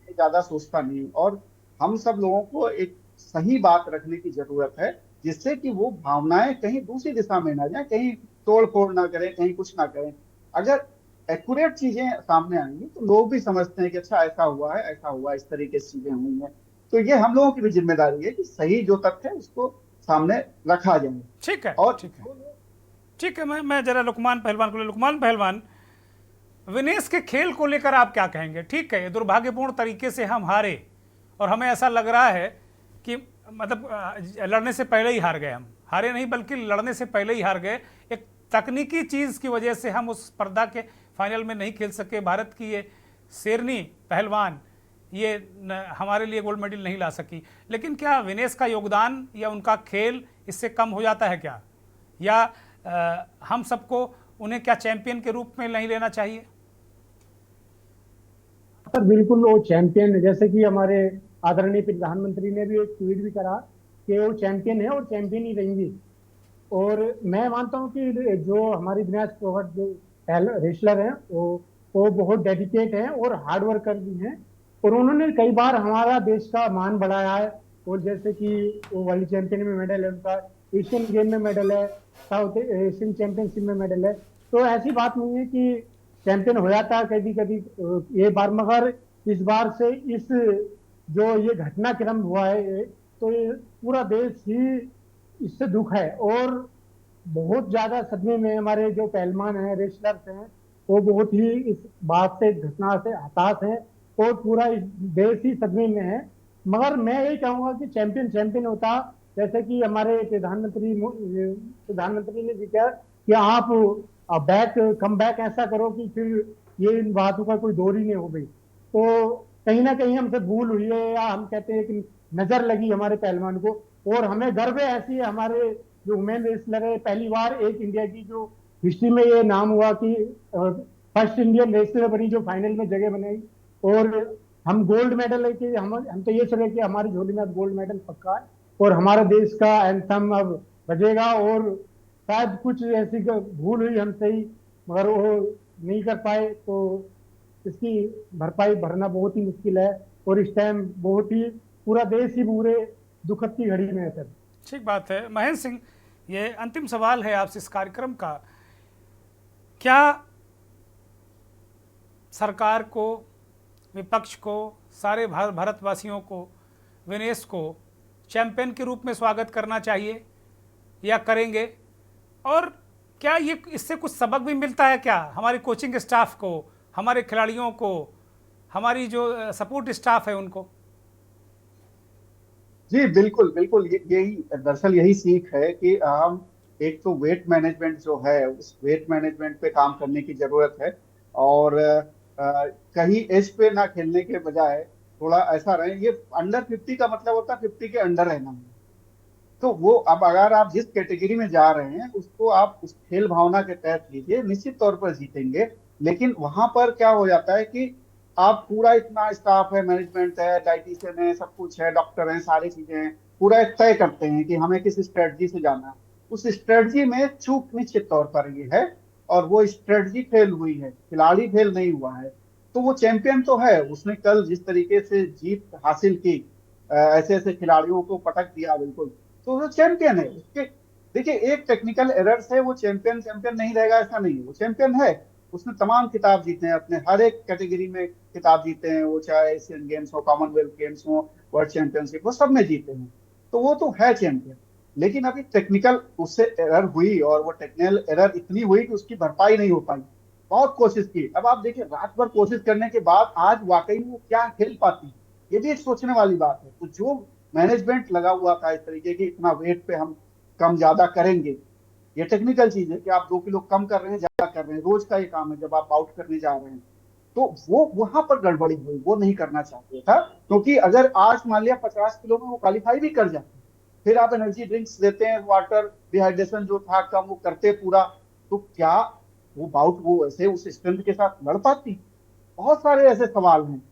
ज्यादा सोचता नहीं। और हम सब लोगों को एक सही बात रखने की जरूरत है, जिससे कि वो भावनाएं कहीं दूसरी दिशा में ना जाए, कहीं तोड़ फोड़ ना करें, कहीं कुछ ना करें। अगर एक्यूरेट चीजें सामने आएंगी तो लोग भी समझते हैं कि अच्छा ऐसा हुआ है, ऐसा हुआ, इस तरीके से चीजें हुई हैं। तो ये हम लोगों की भी जिम्मेदारी है कि सही जो तथ्य है उसको सामने रखा जाए। ठीक है, और ठीक है। मैं जरा लुकमान पहलवान को, लुकमान पहलवान, विनेश के खेल को लेकर आप क्या कहेंगे? ठीक है, दुर्भाग्यपूर्ण तरीके से हम हारे और हमें ऐसा लग रहा है कि मतलब लड़ने से पहले ही हार गए, हम हारे नहीं बल्कि लड़ने से पहले ही हार गए। एक तकनीकी चीज़ की वजह से हम उस स्पर्धा के फाइनल में नहीं खेल सके। भारत की ये शेरनी पहलवान ये हमारे लिए गोल्ड मेडल नहीं ला सकी, लेकिन क्या विनेश का योगदान या उनका खेल इससे कम हो जाता है क्या? या हम सबको उन्हें क्या चैंपियन के रूप में नहीं लेना चाहिए? सर बिल्कुल, वो चैंपियन, जैसे कि हमारे आदरणीय प्रधानमंत्री ने भी एक ट्वीट भी करा कि वो चैंपियन है और चैंपियन ही रहेंगी। और मैं मानता हूँ कि जो हमारी विनेश फोगाट जो रेसलर हैं वो बहुत डेडिकेट हैं और हार्ड वर्कर भी हैं, और उन्होंने कई बार हमारा देश का मान बढ़ाया है। और जैसे कि वो वर्ल्ड चैंपियन में मेडल है उनका, एशियन गेम में मेडल है, साउथ एशियन चैंपियनशिप में मेडल है। तो ऐसी बात नहीं है कि चैंपियन हो जाता है कभी कभी ये बार, मगर इस बार से इस जो ये घटनाक्रम हुआ है तो ये पूरा देश ही इससे दुख है और बहुत ज्यादा सदमे में हमारे जो पहलवान हैं, रेसलर्स हैं, वो बहुत ही इस बात से, घटना से हताश है और पूरा इस देश ही सदमे में है। मगर मैं यही कहूंगा कि चैंपियन होता, जैसे कि हमारे प्रधानमंत्री ने भी कहा कि आप कम बैक ऐसा करो कि फिर ये इन बातों का कोई दौर ही नहीं हो गई। तो कहीं ना कहीं हमसे भूल हुई है, या हम कहते हैं कि नजर लगी हमारे पहलवान को। और हमें गर्व है ऐसी है, हमारे जो वुमेन रेसलर है, पहली बार एक इंडिया की जो हिस्ट्री में ये नाम हुआ कि फर्स्ट इंडियन रेसलर बनी जो फाइनल में जगह बनाई। और हम गोल्ड मेडल है कि हम तो ये समझे कि हमारी झोली में अब गोल्ड मेडल पक्का है और हमारा देश का एंथम अब बजेगा। और शायद कुछ ऐसी भूल हुई हमसे ही, मगर वो नहीं कर पाए, तो इसकी भरपाई भरना बहुत ही मुश्किल है। और इस टाइम बहुत ही पूरा देश ही पूरे दुखद की घड़ी में है सर। ठीक बात है। महेंद्र सिंह, ये अंतिम सवाल है आपसे इस कार्यक्रम का, क्या सरकार को, विपक्ष को, सारे भारतवासियों को विनेश को चैंपियन के रूप में स्वागत करना चाहिए या करेंगे? और क्या ये इससे कुछ सबक भी मिलता है क्या हमारी कोचिंग स्टाफ को, हमारे खिलाड़ियों को, हमारी जो सपोर्ट स्टाफ है उनको? जी बिल्कुल बिल्कुल, यही दरअसल यही सीख है कि हम एक तो वेट मैनेजमेंट जो है, उस वेट मैनेजमेंट पे काम करने की जरूरत है। और कहीं एज पे ना खेलने के बजाय थोड़ा ऐसा रहे। ये अंडर 50 का मतलब होता है 50 के अंडर रहना। तो वो अब अगर आप जिस कैटेगरी में जा रहे हैं उसको आप उस खेल भावना के तहत लीजिए, निश्चित तौर पर जीतेंगे। लेकिन वहां पर क्या हो जाता है कि आप पूरा इतना स्टाफ है, मैनेजमेंट है, डाइटिशियन है, सब कुछ है, डॉक्टर हैं, सारी चीजें हैं, पूरा एक तय करते हैं कि हमें किस स्ट्रेटजी से जाना है। उस स्ट्रेटजी में चूक निश्चित तौर पर ये है और वो स्ट्रेटजी फेल हुई है, खिलाड़ी फेल नहीं हुआ है। तो वो चैंपियन तो है, उसने कल जिस तरीके से जीत हासिल की, ऐसे ऐसे खिलाड़ियों को पटक दिया बिल्कुल, तो वो चैंपियन है। उसके देखिए एक टेक्निकल एरर से वो चैंपियन चैंपियन नहीं रहेगा ऐसा नहीं है, वो चैंपियन है। उसने तमाम खिताब जीते हैं, अपने हर एक कैटेगरी में खिताब जीते हैं, वो चाहे एशियन गेम्स हो, कॉमनवेल्थ गेम्स हो, वर्ल्ड चैंपियनशिप, वो सब में जीते हैं, तो वो तो है चैंपियन। लेकिन अभी टेक्निकल उससे एरर हुई, और वो टेक्निकल एरर इतनी हुई कि उसकी भरपाई नहीं हो पाई। बहुत कोशिश की, अब आप देखिए रात भर कोशिश करने के बाद आज वाकई में वो क्या खेल पाती है, ये भी एक सोचने वाली बात है। तो जो मैनेजमेंट लगा हुआ था इस तरीके की, इतना वेट पे हम कम ज्यादा करेंगे, ये टेक्निकल चीज है कि आप 2 किलो कम कर रहे हैं, ज्यादा कर रहे हैं, रोज का ये काम है जब आप आउट करने जा रहे हैं। तो वो वहां पर गड़बड़ी हुई, वो नहीं करना चाहते था, क्योंकि अगर आज मान लिया 50 किलो में वो क्वालिफाई भी कर जाते, फिर आप एनर्जी ड्रिंक्स देते हैं, वाटर डिहाइड्रेशन जो था कम वो करते पूरा, तो क्या वो बाउट वो ऐसे उस स्ट्रेंथ के साथ लड़ पाती? बहुत सारे ऐसे सवाल हैं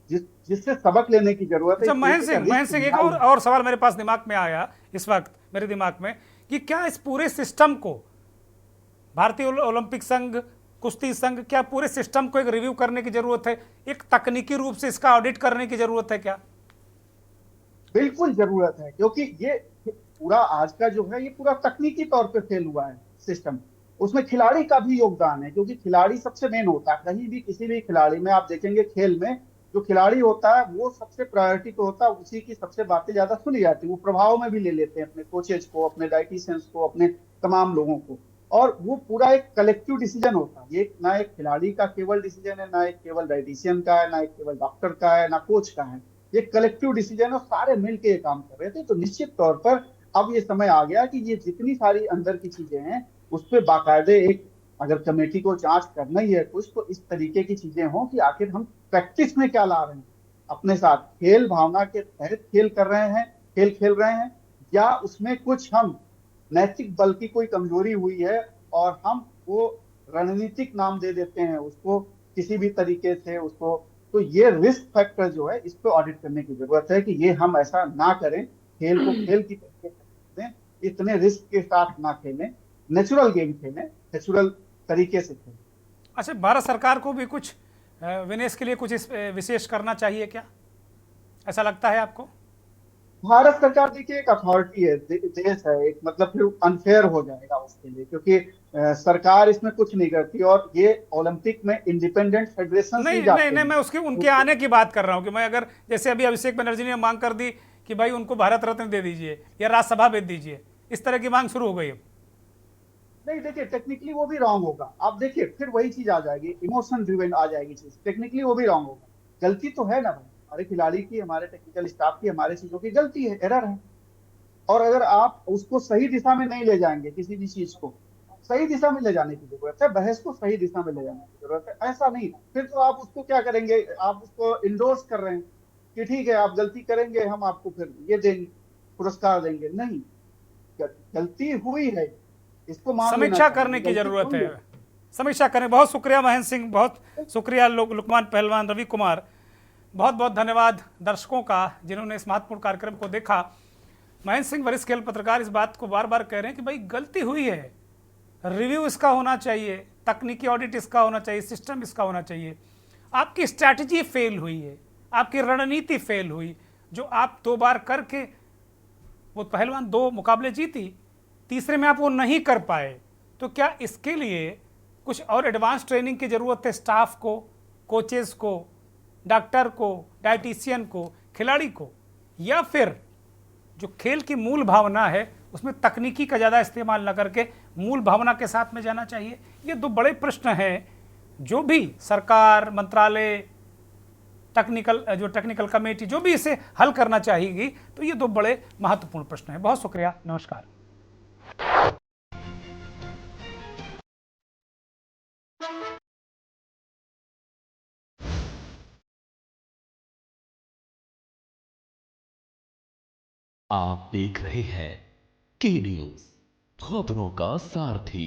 जिससे सबक लेने की जरूरत है। अच्छा महेंद्र सिंह एक और सवाल मेरे पास दिमाग में आया इस वक्त मेरे दिमाग में, कि क्या इस पूरे सिस्टम को भारतीय ओलंपिक संघ, कुश्ती संघ, क्या पूरे सिस्टम को एक रिव्यू करने की जरूरत है, एक तकनीकी रूप से इसका ऑडिट करने की जरूरत है क्या? बिल्कुल जरूरत है, क्योंकि ये पूरा आज का जो है ये पूरा तकनीकी तौर पे फेल हुआ है सिस्टम। उसमें खिलाड़ी का भी योगदान है, क्योंकि खिलाड़ी सबसे मेन होता है। कहीं भी किसी भी खिलाड़ी में आप देखेंगे, खेल में जो खिलाड़ी होता है वो सबसे प्रायोरिटी पे होता है, उसी की सबसे बातें ज्यादा सुनी जाती है, वो प्रभाव में भी ले लेते हैं अपने कोचेज को, अपने डाइटिशियंस को, अपने तमाम लोगों को, और वो पूरा एक कलेक्टिव डिसीजन होता है। ये ना एक खिलाड़ी का केवल डिसीजन है, ना एक केवल डाइटिशियन का है, ना एक केवल डॉक्टर का है, ना कोच का है, ये कलेक्टिव डिसीजन है, सारे मिलके ये काम कर रहे थे। तो निश्चित तौर पर अब ये समय आ गया कि ये जितनी सारी अंदर की चीजें हैं उस पर बाकायदे एक, अगर कमेटी को जांच करना ही है कुछ, तो इस तरीके की चीजें हों कि आखिर हम प्रैक्टिस में क्या ला रहे हैं अपने साथ, खेल भावना के तहत खेल कर रहे हैं, खेल खेल रहे हैं, या उसमें कुछ हम नैतिक बल की कोई कमजोरी हुई है और हम वो रणनीतिक नाम दे देते हैं उसको किसी भी तरीके से उसको। तो ये रिस्क फैक्टर जो है, इस पर ऑडिट करने की जरूरत है कि ये हम ऐसा ना करें, खेल को खेल की तरीके से दें, इतने रिस्क के साथ ना खेलें, नेचुरल गेम खेलें, नेचुरल तरीके से खेलें। अच्छा, भारत सरकार को भी कुछ विनेश के लिए कुछ विशेष करना चाहिए क्या, ऐसा लगता है आपको? भारत सरकार देखिए एक अथॉरिटी है, देश है एक, मतलब फिर अनफेयर हो जाएगा उसके लिए, क्योंकि सरकार इसमें कुछ नहीं करती, और ये ओलंपिक में इंडिपेंडेंट फेडरेशन नहीं, मैं उनके आने की बात कर रहा हूं कि मैं अगर जैसे अभी अभिषेक बनर्जी ने मांग कर दी कि भाई उनको भारत रत्न दे दीजिए या राज्यसभा भेज दीजिए, इस तरह की मांग शुरू हो गई। नहीं देखिए, टेक्निकली वो भी रॉन्ग होगा। आप देखिए फिर वही चीज आ जाएगी, इमोशन ड्रिवन आ जाएगी चीज, टेक्निकली वो भी रॉन्ग होगा। गलती तो है ना भाई, हमारे खिलाड़ी की, हमारे टेक्निकल स्टाफ की, हमारे चीजों की गलती है, एरर है। और अगर आप उसको सही दिशा में नहीं ले जाएंगे, किसी भी चीज को सही दिशा में ले जाने की जरूरत है, बहस को सही दिशा में ले जाने की जरूरत है। ऐसा नहीं फिर तो आप उसको क्या करेंगे, आप उसको इंडोर्स कर रहे हैं कि ठीक है आप गलती करेंगे, हम आपको फिर ये देंगे, पुरस्कार देंगे। नहीं, गलती हुई है, इसको समीक्षा करने की जरूरत है, समीक्षा करें। बहुत शुक्रिया महेंद्र सिंह, बहुत शुक्रिया लुकमान पहलवान, रवि कुमार, बहुत बहुत धन्यवाद दर्शकों का जिन्होंने इस महत्वपूर्ण कार्यक्रम को देखा। महेंद्र सिंह वरिष्ठ खेल पत्रकार इस बात को बार बार कह रहे हैं कि भाई गलती हुई है, रिव्यू इसका होना चाहिए, तकनीकी ऑडिट इसका होना चाहिए, सिस्टम इसका होना चाहिए। आपकी स्ट्रैटेजी फेल हुई है, आपकी रणनीति फेल हुई, जो आप 2 बार करके वो पहलवान 2 मुकाबले जीती, तीसरे में आप वो नहीं कर पाए, तो क्या इसके लिए कुछ और एडवांस ट्रेनिंग की ज़रूरत है स्टाफ को, कोचेस को, डॉक्टर को, डाइटिशियन को, खिलाड़ी को, या फिर जो खेल की मूल भावना है उसमें तकनीकी का ज़्यादा इस्तेमाल न करके मूल भावना के साथ में जाना चाहिए? ये 2 बड़े प्रश्न हैं जो भी सरकार, मंत्रालय, टेक्निकल कमेटी जो भी इसे हल करना चाहेगी, तो ये 2 बड़े महत्वपूर्ण प्रश्न हैं। बहुत शुक्रिया, नमस्कार। आप देख रहे हैं के न्यूज, खबरों का सारथी।